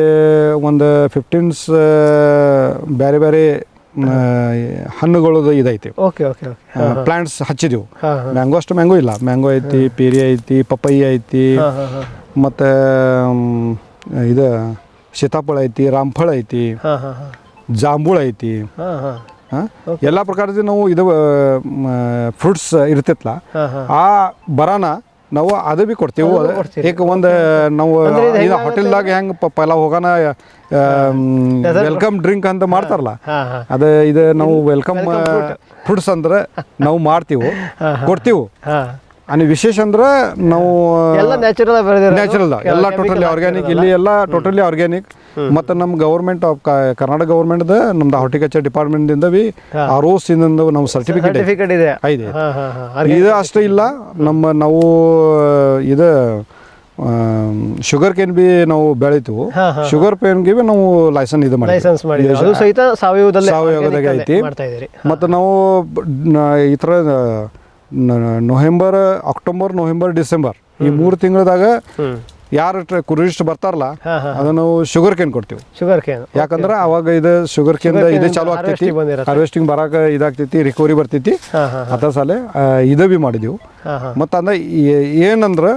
ಒಂದು 15 ಬೇರೆ ಬೇರೆ ಹಣ್ಣುಗಳದ್ದು ಇದೈತಿ, ಪ್ಲಾಂಟ್ಸ್ ಹಚ್ಚಿದೆವು. ಮ್ಯಾಂಗೋ ಅಷ್ಟು ಮ್ಯಾಂಗೋ ಇಲ್ಲ, ಮ್ಯಾಂಗೋ ಐತಿ, ಪೇರಿ ಐತಿ, ಪಪ್ಪಾಯಿ ಐತಿ, ಮತ್ತು ಇದು ಸೀತಾಫಳ ಐತಿ, ರಾಮಫಳ ಐತಿ, ಜಾಂಬೂಳ ಐತಿ. ಎಲ್ಲ ಪ್ರಕಾರದ ನಾವು ಇದು ಫ್ರೂಟ್ಸ್ ಇರ್ತಿತ್ತಲ್ಲ, ಆ ಬರಾನ ನಾವು ಅದು ಭೀ ಕೊಡ್ತೀವಿ. ಏಕೆ ಒಂದು ನಾವು ಇದು ಹೋಟೆಲ್ದಾಗ ಹೆಂಗೆ ಪೈಲ ಹೋಗೋಣ ವೆಲ್ಕಮ್ ಡ್ರಿಂಕ್ ಅಂತ ಮಾಡ್ತಾರಲ್ಲ, ಅದು ಇದು ನಾವು ವೆಲ್ಕಮ್ ಫ್ರೂಟ್ಸ್ ಅಂದ್ರೆ ನಾವು ಮಾಡ್ತೀವಿ, ಕೊಡ್ತೀವಿ. ಅನಿ ವಿಶೇಷ ಅಂದ್ರೆ ನಾವು ನ್ಯಾಚುರಲ್ ಎಲ್ಲ ಟೋಟಲಿ ಆರ್ಗ್ಯಾನಿಕ್, ಇಲ್ಲಿ ಎಲ್ಲ ಟೋಟಲಿ ಆರ್ಗ್ಯಾನಿಕ್. ಮತ್ತು ನಮ್ಮ ಗೌರ್ಮೆಂಟ್ ಆಫ್ ಕರ್ನಾಟಕ ಗೌರ್ಮೆಂಟ್ದ ನಮ್ದು ಹಾರ್ಟಿಕಲ್ಚರ್ ಡಿಪಾರ್ಟ್ಮೆಂಟ್ದಿಂದ ಬಿ ROC ನಮ್ಮ ಸರ್ಟಿಫಿಕೇಟ್ ಇದೆ. ಇದು ಅಷ್ಟೇ ಇಲ್ಲ, ನಾವು ಇದು ಶುಗರ್ ಕೇನ್ ಬಿ ನಾವು ಬೆಳಿತೀವಿ. ಶುಗರ್ ಕೇನ್ಗೆ ಬಿ ನಾವು ಲೈಸೆನ್ಸ್ ಇದು ಮಾಡಿ ಸಾವಯವದಾಗ ಐತಿ. ಮತ್ತು ನಾವು ಈ ಥರ ಅಕ್ಟೋಬರ್ ನವೆಂಬರ್ ಡಿಸೆಂಬರ್ ಈ 3 ತಿಂಗಳದಾಗ ಯಾರು ಟೂರಿಸ್ಟ್ ಬರ್ತಾರಲ್ಲ ಅದನ್ನ ನಾವು ಶುಗರ್ ಕೇನ್ ಕೊಡ್ತೀವಿ. ಯಾಕಂದ್ರೆ ಅವಾಗ ಇದು ಶುಗರ್ ಕೇನ್ ಇದು ಚಾಲು ಆಗ್ತೈತಿ, ಹಾರ್ವೆಸ್ಟಿಂಗ್ ಬರಾಕ ಇದಾಗ್ತೈತಿ, ರಿಕವರಿ ಬರ್ತೈತಿ. ಅದ ಸಾಲೆ ಇದು ಬಿ ಮಾಡಿದೀವಿ. ಮತ್ತು ಅಂದ್ರೆ ಏನಂದ್ರೆ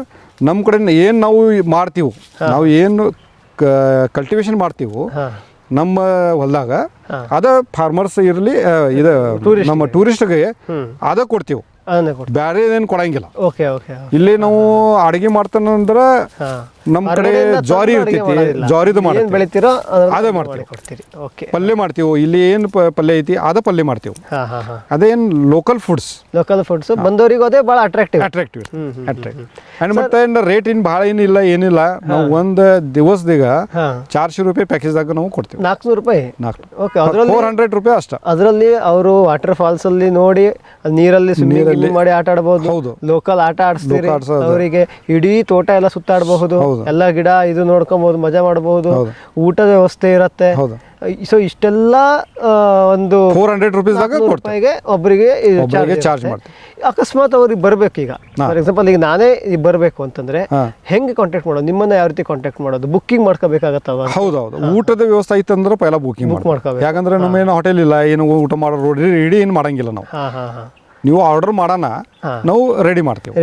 ನಮ್ಮ ಕಡೆ ಏನು ನಾವು ಮಾಡ್ತೀವಿ, ನಾವು ಏನು ಕಲ್ಟಿವೇಶನ್ ಮಾಡ್ತೀವಿ ನಮ್ಮ ಹೊಲದಾಗ, ಅದ ಫಾರ್ಮರ್ಸ್ ಇರಲಿ ಇದು ನಮ್ಮ ಟೂರಿಸ್ಟ್ಗೆ ಅದ ಕೊಡ್ತೀವಿ, ಬೇರೆ ಏನು ಕೊಡಂಗಿಲ್ಲ. ಇಲ್ಲಿ ನಾವು ಅಡಿಗೆ ಮಾಡ್ತಾನಂದ್ರೆ ನಮ್ಮ ಕಡೆ ಜ್ವಾರಿ ಇರ್ತೈತಿ, ಜ್ವಾರಿದು ಮಾಡ್ತೀವಿ, ಅದೇ ಮಾಡ್ತೀವಿ. ಪಲ್ಯ ಮಾಡ್ತೀವಿ, ಇಲ್ಲಿ ಏನು ಪಲ್ಯ ಐತಿ ಅದ ಪಲ್ಯ ಮಾಡ್ತೀವಿ. ಅದೇನು ಲೋಕಲ್ ಫುಡ್ಸ್ ಬಂದವರಿಗೆ ಅದೇ ಭಾಳ ಅಟ್ರಾಕ್ಟಿವ್. ಅಂಡ್ ಮತ್ತೆ ರೇಟ್ ಏನು ಭಾಳ ಏನಿಲ್ಲ. ನಾವು ಒಂದು ದಿವಸದಾಗ 400 ರೂಪಾಯಿ ಪ್ಯಾಕೇಜ್ದಾಗ ನಾವು ಕೊಡ್ತೀವಿ. 400 ರೂಪಾಯಿ, 400 ರೂಪಾಯಿ ಅಷ್ಟ. ಅದರಲ್ಲಿ ಅವರು ವಾಟರ್ ಫಾಲ್ಸ್ ಅಲ್ಲಿ ನೋಡಿ ನೀರಲ್ಲಿ ಸ್ವಿಮ್ಮಿಂಗ್ ಮಾಡಿ ಆಟ ಆಡಬಹುದು, ಲೋಕಲ್ ಆಟ ಆಡಿಸ್ತೀರಿ ಅವರಿಗೆ. ಇಡೀ ತೋಟ ಎಲ್ಲ ಸುತ್ತಾಡಬಹುದು, ಎಲ್ಲ ಗಿಡ ಇದು ನೋಡ್ಕೊಬಹುದು, ಮಜಾ ಮಾಡಬಹುದು, ಊಟದ ವ್ಯವಸ್ಥೆ ಇರುತ್ತೆ. ಸೊ ಇಷ್ಟೆಲ್ಲ ಒಂದು 400 ರೂಪಾಯಿಗೆ ಒಬ್ಬರಿಗೆ ಚಾರ್ಜ್ ಮಾಡ್ತೀವಿ. ಅಕಸ್ಮಾತ್ ಅವ್ರಿಗೆ ಬರ್ಬೇಕು, ಈಗ ಫಾರ್ ಎಕ್ಸಾಂಪಲ್ ಈಗ ನಾನೇ ಬರ್ಬೇಕು ಅಂತಂದ್ರೆ ಹೆಂಗೆ ಕಾಂಟ್ಯಾಕ್ಟ್ ಮಾಡೋದು, ನಿಮ್ಮನ್ನ ಯಾವ ರೀತಿ ಕಾಂಟ್ಯಾಕ್ಟ್ ಮಾಡೋದು? ಬುಕ್ಕಿಂಗ್ ಮಾಡ್ಕೋಬೇಕಾಗತ್ತವ? ಹೌದೌದು, ಊಟದ ವ್ಯವಸ್ಥೆ ಐತೆ ಅಂದ್ರೆ ಪೈಲ ಬುಕ್ಕಿಂಗ್ ಮಾಡ್ಕೋಬೇಕು. ಯಾಕಂದ್ರೆ ನಮ್ಮೇನು ಹೋಟೆಲ್ ಇಲ್ಲ, ಏನು ಊಟ ಮಾಡೋ ಇಡೀ ಏನು ಮಾಡಂಗಿಲ್ಲ ನಾವು. ನೀವು ಆರ್ಡರ್ ಮಾಡೋಣ, ನಾವು ರೆಡಿ ಮಾಡ್ತೀವಿ.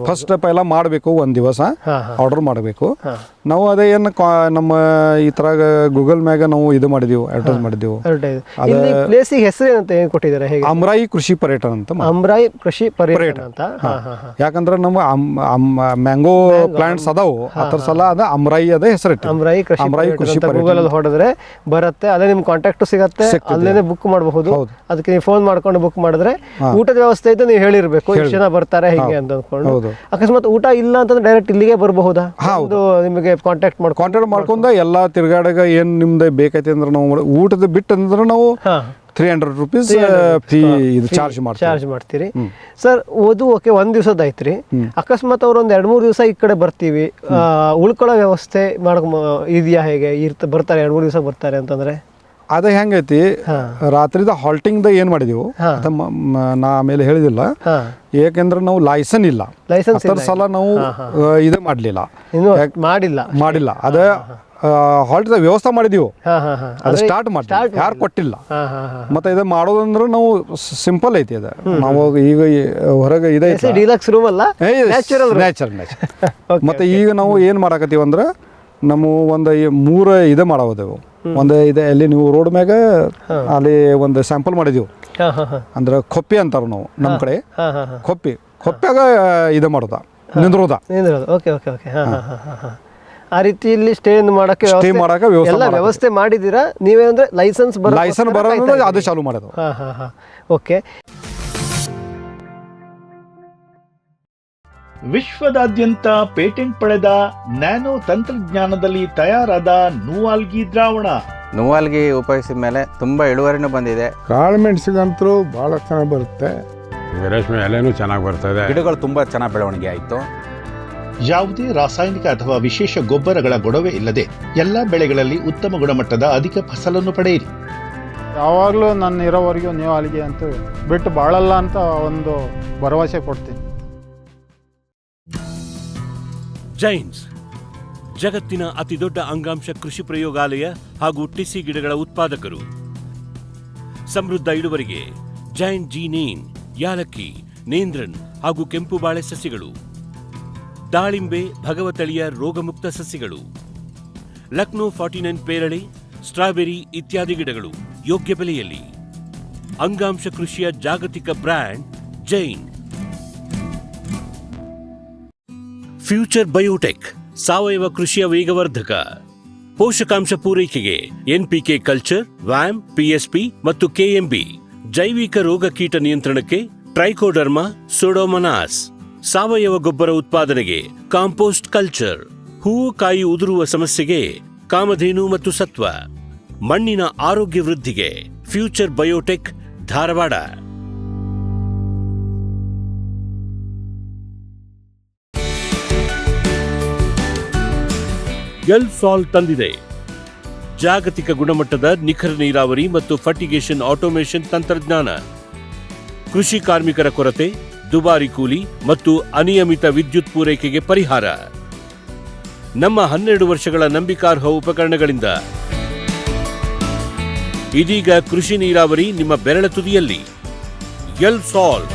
ಫಸ್ಟ್ ಪೈಲ ಮಾಡಬೇಕು, ಒಂದು ದಿವಸ ಆರ್ಡರ್ ಮಾಡಬೇಕು ನಾವು. ಅದೇ ಏನು ನಮ್ಮ ಈ ತರ ಗೂಗಲ್ ಮ್ಯಾಗ ನಾವು ಇದು ಮಾಡಿದೀವಿ, ಅಡ್ವರ್ಟೈಸ್ ಮಾಡಿದೀವಿ. ಪ್ಲೇಸಿಗೆ ಹೆಸರು ಏನಂತ ಏನು ಕೊಟ್ಟಿದ್ದಾರೆ? ಅಮ್ರಾಯಿ ಕೃಷಿ ಪರ್ಯಟನ ಅಂತ. ಅಮ್ರಾಯಿ ಕೃಷಿ ಪರ್ಯಟನ ಅಂತ. ಯಾಕಂದ್ರೆ ನಮ್ಮ ಮ್ಯಾಂಗೋ ಪ್ಲಾಂಟ್ಸ್ ಅದಾವು, ಅದ್ರ ಸಲ ಅದ ಅಮ್ರಾಯಿ ಅದ ಹೆಸರಿಟ್ಟು ಅಮ್ರಾಯಿ ಕೃಷಿ ಗೂಗಲ್ ಅಲ್ಲಿ ಹೊಡೆದ್ರೆ ಬರುತ್ತೆ, ಅಲ್ಲೇ ನಿಮ್ ಕಾಂಟ್ಯಾಕ್ಟ್ ಸಿಗತ್ತೆ, ಅಲ್ಲೇನೆ ಬುಕ್ ಮಾಡಬಹುದು. ಅದಕ್ಕೆ ನೀವು ಫೋನ್ ಮಾಡ್ಕೊಂಡು ಬುಕ್ ಮಾಡಿದ್ರೆ ಊಟದ ವ್ಯವಸ್ಥೆ ಐತೆ, ನೀವು ಹೇಳಿರ್ಬೇಕು ಎಷ್ಟು ಜನ ಬರ್ತಾರೆ ಹೀಗೆ ಅಂತ ಅಂದ್ಕೊಂಡು. ಅಕಸ್ಮಾತ್ ಊಟ ಇಲ್ಲ ಅಂತಂದ್ರೆ ಡೈರೆಕ್ಟ್ ಇಲ್ಲಿಗೆ ಬರಬಹುದಾ? ನಿಮಗೆ ಕಾಂಟ್ಯಾಕ್ಟ್ ಮಾಡ್ಕೊಂಡ ಎಲ್ಲ ತಿರ್ಗಾಡಾಗ ಏನ್ ನಿಮ್ದು ಬೇಕೈತಿ ಅಂದ್ರೆ ನಾವು ಊಟದ ಬಿಟ್ಟಂದ್ರೆ ನಾವು 300 ರೂಪೀಸ್ ಫೀ ಇದು ಚಾರ್ಜ್ ಮಾಡ್ತೀರಿ. ಸರ್ ಓದು ಓಕೆ, ಒಂದ್ ದಿವಸದ ಐತ್ರಿ. ಅಕಸ್ಮಾತ್ ಅವ್ರು ಒಂದ್ 2-3 ದಿವಸ ಈ ಕಡೆ ಬರ್ತೀವಿ, ಉಳ್ಕೊಳ್ಳೋ ವ್ಯವಸ್ಥೆ ಇದೆಯಾ? ಹೇಗೆ ಬರ್ತಾರೆ 2-3 ದಿವಸ ಬರ್ತಾರೆ ಅಂತಂದ್ರೆ ಅದ ಹೆಂಗೈತಿ, ರಾತ್ರಿದ ಹಾಲ್ಟಿಂಗ್ ಏನ್ ಮಾಡಿದೀವಿ ನಾ ಆಮೇಲೆ ಹೇಳಿದಿಲ್ಲ. ಯಾಕೆಂದ್ರೆ ನಾವು ಲೈಸೆನ್ಸ್ ಇಲ್ಲ, ಸಲ ನಾವು ಇದು ಮಾಡಿಲ್ಲ. ಅದ ಹಾಲ್ಟ್ ವ್ಯವಸ್ಥೆ ಮಾಡಿದೀವಿ, ಅದು ಸ್ಟಾರ್ಟ್ ಮಾಡ್ತೀವಿ, ಯಾರು ಕೊಟ್ಟಿಲ್ಲ. ಮತ್ತೆ ಇದು ಮಾಡೋದಂದ್ರೆ ನಾವು ಸಿಂಪಲ್ ಐತಿ. ಅದ ನಾವು ಈಗ ಹೊರಗೆ ಇದೆ ನ್ಯಾಚುರಲ್. ಮತ್ತೆ ಈಗ ನಾವು ಏನ್ ಮಾಡಾಕತ್ತೀವಿ ಅಂದ್ರೆ ನಮ್ಮ ಒಂದು 3 ಇದು ಮಾಡೋದೆವು. ಒಂದು ಇದೆ ಅಲ್ಲಿ ನೀವು ರೋಡ್ ಮ್ಯಾಗ ಅಲ್ಲಿ ಒಂದು ಸ್ಯಾಂಪಲ್ ಮಾಡಿದೀವಿ, ಅಂದ್ರೆ ಕೊಪ್ಪಿ ಅಂತಾರ ನಾವು ನಮ್ಮ ಕಡೆ. ಕೊಪ್ಪಿಯಾಗ ಇದು ಮಾಡೋದ, ನಿಂದ್ರೋದ. ಆ ರೀತಿಯಲ್ಲಿ ಸ್ಟೇ ಮಾಡಕ್ಕೆ ವ್ಯವಸ್ಥೆ ಮಾಡಿದೀರಾ ನೀವೇನಂದ್ರೆ? ಲೈಸೆನ್ಸ್ ಬರೋದು ಅದು ಚಾಲು ಮಾಡೋದು. ಓಕೆ. ವಿಶ್ವದಾದ್ಯಂತ ಪೇಟೆಂಟ್ ಪಡೆದ ನ್ಯಾನೋ ತಂತ್ರಜ್ಞಾನದಲ್ಲಿ ತಯಾರಾದ ನೂವಾಲ್ಗಿ ದ್ರಾವಣ. ನೂವಾಲ್ಗಿ ಉಪಯೋಗಿಸಿದ ಮೇಲೆ ತುಂಬಾ ಇಳುವರಿನೂ ಬಂದಿದೆ. ಕಾಳು ಮೆಣಸಿಗಂತೂ ಬಹಳ ಚೆನ್ನಾಗಿ ಬರುತ್ತೆ, ರೇಷ್ಮೆ ಎಲೆನೂ ಚೆನ್ನಾಗಿ ಬರ್ತದೆ, ಗಿಡಗಳು ತುಂಬಾ ಚೆನ್ನಾಗಿ ಬೆಳವಣಿಗೆ ಆಯಿತು. ಯಾವುದೇ ರಾಸಾಯನಿಕ ಅಥವಾ ವಿಶೇಷ ಗೊಬ್ಬರಗಳ ಗೊಡವೆ ಇಲ್ಲದೆ ಎಲ್ಲ ಬೆಳೆಗಳಲ್ಲಿ ಉತ್ತಮ ಗುಣಮಟ್ಟದ ಅಧಿಕ ಫಸಲನ್ನು ಪಡೆಯಿರಿ. ಯಾವಾಗಲೂ ನನ್ನ ಇರೋವರೆಗೂ ನೀವು ಅಲ್ಲಿಗೆ ಅಂತೂ ಬಿಟ್ಟು ಬಾಳಲ್ಲ ಅಂತ ಒಂದು ಭರವಸೆ ಕೊಡ್ತೀನಿ. ಜೈನ್ಸ್ ಜಗತ್ತಿನ ಅತಿದೊಡ್ಡ ಅಂಗಾಂಶ ಕೃಷಿ ಪ್ರಯೋಗಾಲಯ ಹಾಗೂ ಟಿಸಿ ಗಿಡಗಳ ಉತ್ಪಾದಕರು. ಸಮೃದ್ಧ ಇಳುವರಿಗೆ ಜೈನ್ ಜೀನೇನ್, ಯಾಲಕ್ಕಿ, ನೇಂದ್ರನ್ ಹಾಗೂ ಕೆಂಪು ಬಾಳೆ ಸಸಿಗಳು, ದಾಳಿಂಬೆ, ಭಗವತಳಿಯ ರೋಗಮುಕ್ತ ಸಸಿಗಳು, ಲಕ್ನೋ 49 ಪೇರಳೆ, ಸ್ಟ್ರಾಬೆರಿ ಇತ್ಯಾದಿ ಗಿಡಗಳು ಯೋಗ್ಯ ಬೆಲೆಯಲ್ಲಿ. ಅಂಗಾಂಶ ಕೃಷಿಯ ಜಾಗತಿಕ ಬ್ರ್ಯಾಂಡ್ ಜೈನ್. ಫ್ಯೂಚರ್ ಬಯೋಟೆಕ್ ಸಾವಯವ ಕೃಷಿಯ ವೇಗವರ್ಧಕ. ಪೋಷಕಾಂಶ ಪೂರೈಕೆಗೆ ಎನ್ಪಿಕೆ ಕಲ್ಚರ್, ವ್ಯಾಮ್, ಪಿಎಸ್ಪಿ ಮತ್ತು ಕೆಎಂಬಿ. ಜೈವಿಕ ರೋಗ ಕೀಟ ನಿಯಂತ್ರಣಕ್ಕೆ ಟ್ರೈಕೋಡರ್ಮಾ, ಸೂಡೋಮೊನಾಸ್. ಸಾವಯವ ಗೊಬ್ಬರ ಉತ್ಪಾದನೆಗೆ ಕಾಂಪೋಸ್ಟ್ ಕಲ್ಚರ್. ಹೂವು ಕಾಯಿ ಉದುರುವ ಸಮಸ್ಯೆಗೆ ಕಾಮಧೇನು ಮತ್ತು ಸತ್ವ. ಮಣ್ಣಿನ ಆರೋಗ್ಯ ವೃದ್ಧಿಗೆ ಫ್ಯೂಚರ್ ಬಯೋಟೆಕ್, ಧಾರವಾಡ. ಎಲ್ಸಾಲ್ ತಂದಿದೆ ಜಾಗತಿಕ ಗುಣಮಟ್ಟದ ನಿಖರ ನೀರಾವರಿ ಮತ್ತು ಫರ್ಟಿಗೇಷನ್ ಆಟೋಮೇಷನ್ ತಂತ್ರಜ್ಞಾನ. ಕೃಷಿ ಕಾರ್ಮಿಕರ ಕೊರತೆ, ದುಬಾರಿ ಕೂಲಿ ಮತ್ತು ಅನಿಯಮಿತ ವಿದ್ಯುತ್ ಪೂರೈಕೆಗೆ ಪರಿಹಾರ. ನಮ್ಮ 12 ವರ್ಷಗಳ ನಂಬಿಕಾರ್ಹ ಉಪಕರಣಗಳಿಂದ ಇದೀಗ ಕೃಷಿ ನೀರಾವರಿ ನಿಮ್ಮ ಬೆರಳ ತುದಿಯಲ್ಲಿ. ಎಲ್ಸಾಲ್.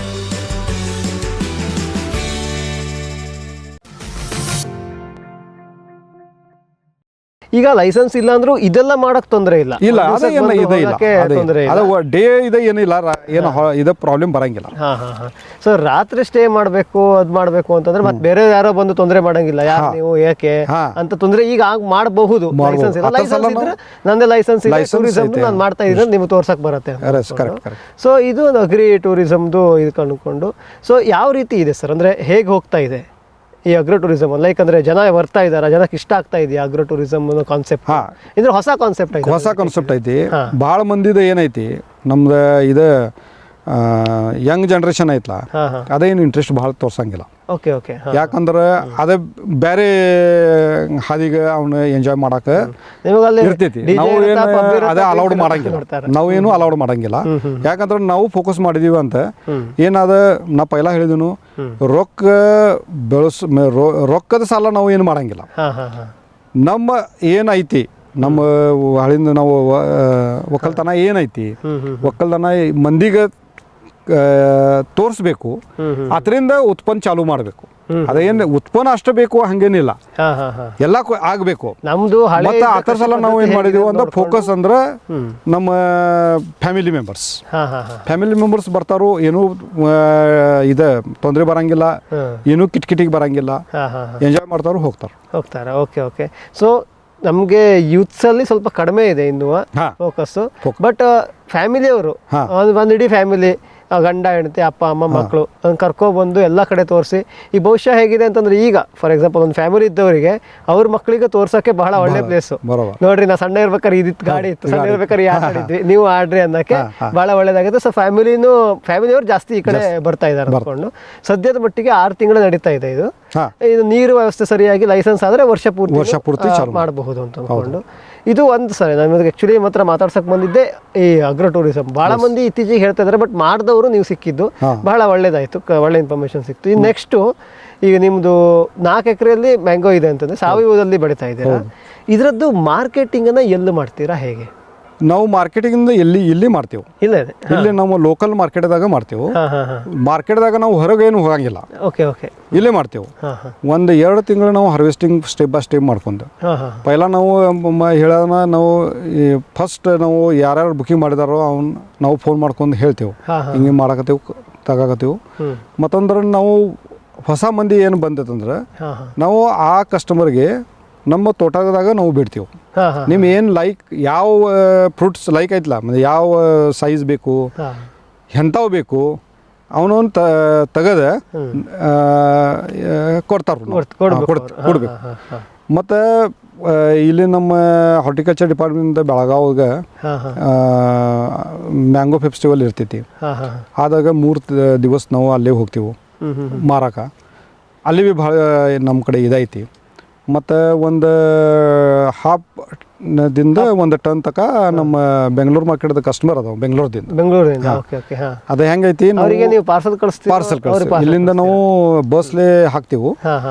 ಈಗ ಲೈಸೆನ್ಸ್ ಇಲ್ಲ ಅಂದ್ರೂ ಇದೆಲ್ಲ ಮಾಡಕ್ ತೊಂದರೆ ಇಲ್ಲ. ಇಲ್ಲ ಅದೇನು ಇದೆ ಇಲ್ಲ ತೊಂದರೆ ಇಲ್ಲ. ಅದು ಡೇ ಇದೆ ಏನಿಲ್ಲ ಏನು ಇದು ಪ್ರಾಬ್ಲಮ್ ಬರಂಗಿಲ್ಲ. ಹಾ ಹಾ ಹಾ. ಸೊ ರಾತ್ರಿ ಸ್ಟೇ ಮಾಡ್ಬೇಕು ಅದ್ ಮಾಡ್ಬೇಕು ಅಂತಂದ್ರೆ ಮತ್ತೆ ಬೇರೆ ಯಾರೋ ಬಂದು ತೊಂದರೆ ಮಾಡಂಗಿಲ್ಲ. ಯಾರು ನೀವು ಯಾಕೆ ಅಂತ ತೊಂದರೆ ಈಗ ಮಾಡಬಹುದು. ಲೈಸೆನ್ಸ್ ಇಲ್ಲ, ಲೈಸೆನ್ಸ್ ಇದ್ರೆ ನಂದೇ ಲೈಸೆನ್ಸ್ ಇಲ್ಲ, ಟೂರಿಸಮ್ ನಾನು ಮಾಡ್ತಾ ಇದ್ದೀನಿ ನಿಮ್ಗೆ ತೋರ್ಸಕ್ ಬರುತ್ತೆ. ಸೊ ಇದು ಅಗ್ರಿ ಟೂರಿಸಮ್ದು ಇದು ಕಂಡುಕೊಂಡು. ಸೊ ಯಾವ ರೀತಿ ಇದೆ ಸರ್, ಅಂದ್ರೆ ಹೇಗೆ ಹೋಗ್ತಾ ಇದೆ ಈ ಅಗ್ರೋ ಟೂರಿಸಮ್? ಲೈಕ್ ಅಂದ್ರೆ ಜನ ಬರ್ತಾ ಇದಾರ, ಜನಕ್ಕೆ ಇಷ್ಟ ಆಗ್ತಾ ಇದೆಯಾ ಅಗ್ರೋ ಟೂರಿಸಮ್ ಕಾನ್ಸೆಪ್ಟ್? ಅಂದ್ರೆ ಹೊಸ ಕಾನ್ಸೆಪ್ಟ್ ಐತಿ. ಭಾಳ ಮಂದಿದ ಏನೈತಿ ನಮ್ದು ಇದು ಯಂಗ್ ಜನರೇಷನ್ ಐತ್ಲ, ಅದೇನು ಇಂಟ್ರೆಸ್ಟ್ ಭಾಳ ತೋರ್ಸಂಗಿಲ್ಲ. Okay okay. ಯಾಕಂದ್ರೆ ಅದೇ ಬೇರೆ ಹಾದಿಗೆ ಅವನು ಎಂಜಾಯ್ ಮಾಡಕ ಇರ್ತೈತಿ. ನಾವು ಏನು ಅದೇ ಅಲೌಡ್ ಮಾಡಂಗಿಲ್ಲ, ನಾವೇನು ಅಲೌಡ್ ಮಾಡಂಗಿಲ್ಲ. ಯಾಕಂದ್ರೆ ನಾವು ಫೋಕಸ್ ಮಾಡಿದೀವಿ ಅಂತ ಏನಾದ ನಾ ಪೈಲ ಹೇಳಿದನು, ರೊಕ್ಕದ ಸಾಲ ನಾವು ಏನು ಮಾಡಂಗಿಲ್ಲ. ನಮ್ಮ ಏನೈತಿ ನಮ್ಮ ಹಳಿಂದ ನಾವು ಒಕ್ಕಲ್ತನ ಏನೈತಿ, ಒಕ್ಕಲ್ತನ ಮಂದಿಗೆ ತೋರಿಸ್ಬೇಕು, ಅದರಿಂದ ಉತ್ಪನ್ನ ಚಾಲೂ ಮಾಡಬೇಕು. ಅದೇನು ಉತ್ಪನ್ನ ಅಷ್ಟು ಬೇಕು ಹಂಗೇನಿಲ್ಲ, ಎಲ್ಲ ಆಗಬೇಕು ನಮ್ದು. ಮತ್ತೆ ಅದರ ಸಲ ನಾವು ಏನು ಮಾಡಿದೀವಿ ಅಂದ್ರೆ ಫೋಕಸ್ ಅಂದ್ರೆ ನಮ್ಮ ಫ್ಯಾಮಿಲಿ ಮೆಂಬರ್ಸ್ ಬರ್ತಾರೋ, ಏನೂ ಇದು ತೊಂದರೆ ಬರಂಗಿಲ್ಲ, ಏನೂ ಕಿಟ್ಕಿಟಿಗೆ ಬರಂಗಿಲ್ಲ, ಎಂಜಾಯ್ ಮಾಡ್ತಾರೋ ಹೋಗ್ತಾರೆ. Okay okay. ಸೊ ನಮಗೆ ಯೂತ್ಸಲ್ಲಿ ಸ್ವಲ್ಪ ಕಡಿಮೆ ಇದೆ ಇನ್ನು ಫೋಕಸ್ಸು. ಬಟ್ ಫ್ಯಾಮಿಲಿಯವರು ಒಂದು ಇಡೀ ಫ್ಯಾಮಿಲಿ, ಗಂಡ ಹೆಂಡತಿ, ಅಪ್ಪ ಅಮ್ಮ, ಮಕ್ಕಳು ಕರ್ಕೊಬಂದು ಎಲ್ಲ ಕಡೆ ತೋರಿಸಿ. ಈ ಭವಿಷ್ಯ ಹೇಗಿದೆ ಅಂತಂದ್ರೆ ಈಗ ಫಾರ್ ಎಕ್ಸಾಂಪಲ್ ಒಂದು ಫ್ಯಾಮಿಲಿ ಇದ್ದವರಿಗೆ ಅವ್ರ ಮಕ್ಕಳಿಗೆ ತೋರ್ಸೋಕ್ಕೆ ಬಹಳ ಒಳ್ಳೆ ಪ್ಲೇಸು. ನೋಡ್ರಿ ನಾ ಸಣ್ಣ ಇರ್ಬೇಕಾದ್ರೆ ಇದಿತ್ತು ಗಾಡಿ ಇತ್ತು, ಸಣ್ಣ ಇರ್ಬೇಕಾದ್ರೆ ಆಡಿದ್ವಿ, ನೀವು ಆಡ್ರಿ ಅನ್ನೋಕ್ಕೆ ಬಹಳ ಒಳ್ಳೇದಾಗುತ್ತೆ. ಸೊ ಫ್ಯಾಮಿಲಿಯವ್ರು ಜಾಸ್ತಿ ಈ ಕಡೆ ಬರ್ತಾ ಇದ್ದಾರೆ ಅನ್ಕೊಂಡು. ಸದ್ಯದ ಮಟ್ಟಿಗೆ 6 ತಿಂಗಳು ನಡೀತಾ ಇದೆ ಇದು. ನೀರು ವ್ಯವಸ್ಥೆ ಸರಿಯಾಗಿ ಲೈಸೆನ್ಸ್ ಆದರೆ ವರ್ಷ ಪೂರ್ತಿ ಮಾಡಬಹುದು ಅಂತ ಅನ್ಕೊಂಡು. ಇದು ಒಂದು ಸರಿ ನಮಗೆ ಆ್ಯಕ್ಚುಲಿ ಮಾತ್ರ ಮಾತಾಡ್ಸಕ್ಕೆ ಬಂದಿದ್ದೆ ಈ ಅಗ್ರೋ ಟೂರಿಸಮ್. ಭಾಳ ಮಂದಿ ಇತ್ತೀಚೆಗೆ ಹೇಳ್ತಾ ಇದ್ದಾರೆ, ಬಟ್ ಮಾಡಿದವರು ನೀವು ಸಿಕ್ಕಿದ್ದು ಬಹಳ ಒಳ್ಳೇದಾಯಿತು, ಒಳ್ಳೆ ಇನ್ಫಾರ್ಮೇಷನ್ ಸಿಕ್ತು. ಇನ್ನು ನೆಕ್ಸ್ಟು ಈಗ ನಿಮ್ಮದು 4 ಎಕರೆಯಲ್ಲಿ ಮ್ಯಾಂಗೋ ಇದೆ ಅಂತಂದರೆ ಸಾವಯವದಲ್ಲಿ ಬೆಳೀತಾ ಇದ್ದೀರಾ. ಇದರದ್ದು ಮಾರ್ಕೆಟಿಂಗನ್ನು ಎಲ್ಲಿ ಮಾಡ್ತೀರಾ, ಹೇಗೆ? ನಾವು ಮಾರ್ಕೆಟಿಂಗ್ ಇಲ್ಲಿ ಮಾಡ್ತೀವಿ. ಇಲ್ಲಿ ನಾವು ಲೋಕಲ್ ಮಾರ್ಕೆಟ್ದಾಗ ಮಾಡ್ತೀವಿ. ಮಾರ್ಕೆಟ್ದಾಗ ನಾವು ಹೊರಗೆ ಏನು ಹೋಗಂಗಿಲ್ಲ, ಇಲ್ಲೇ ಮಾಡ್ತೇವೆ. 1-2 ತಿಂಗಳು ನಾವು ಹಾರ್ವೆಸ್ಟಿಂಗ್ ಸ್ಟೆಪ್ ಬೈ ಸ್ಟೆಪ್ ಮಾಡ್ಕೊಂಡು ಪೈಲ ನಾವು ಹೇಳೋಣ. ನಾವು ಫಸ್ಟ್ ನಾವು ಯಾರ್ಯಾರು ಬುಕಿಂಗ್ ಮಾಡಿದಾರೋ ನಾವು ಫೋನ್ ಮಾಡ್ಕೊಂಡು ಹೇಳ್ತೇವೆ, ಹಿಂಗೆ ಮಾಡಕತ್ತೇವೆ, ತಗಾಕತ್ತೇವೆ. ಮತ್ತೊಂದ್ರೆ ನಾವು ಹೊಸ ಮಂದಿ ಏನು ಬಂದೈತಂದ್ರೆ ನಾವು ಆ ಕಸ್ಟಮರ್ಗೆ ನಮ್ಮ ತೋಟದಾಗ ನಾವು ಬಿಡ್ತೀವಿ. ನಿಮ್ಗೆ ಏನು ಲೈಕ್ ಯಾವ ಫ್ರೂಟ್ಸ್ ಲೈಕ್ ಐತಲ್ಲ, ಮತ್ತು ಯಾವ ಸೈಜ್ ಬೇಕು, ಎಂಥವು ಬೇಕು ಅವನೊಂದು ತೆಗೆದ ಕೊಡ್ಬೇಕು. ಮತ್ತು ಇಲ್ಲಿ ನಮ್ಮ ಹಾರ್ಟಿಕಲ್ಚರ್ ಡಿಪಾರ್ಟ್ಮೆಂಟ್ ಬೆಳಗಾವಿಗೆ ಮ್ಯಾಂಗೋ ಫೆಸ್ಟಿವಲ್ ಇರ್ತೈತಿ. ಆದಾಗ 3 ದಿವಸ ನಾವು ಅಲ್ಲೇ ಹೋಗ್ತೀವಿ ಮಾರಾಕ. ಅಲ್ಲಿ ಭೀ ಭಾಳ ನಮ್ಮ ಕಡೆ ಇದೈತಿ. ಮತ್ತು ಒಂದು ದಿಂದ 1 ಟನ್ ತಕ ನಮ್ಮ ಬೆಂಗಳೂರು ಮಾರ್ಕೆಟ್ದ ಕಸ್ಟಮರ್ ಅದಾವ ಬೆಂಗಳೂರಿಂದ. Okay okay. ಹಾಂ, ಅದು ಹೆಂಗೈತಿ ಅವರಿಗೆ ನೀವು ಪಾರ್ಸಲ್ ಕಳಿಸ್ತೀವಿ? ಪಾರ್ಸಲ್ ಇಲ್ಲಿಂದ ನಾವು ಬಸ್ಲೇ ಹಾಕ್ತೀವಿ.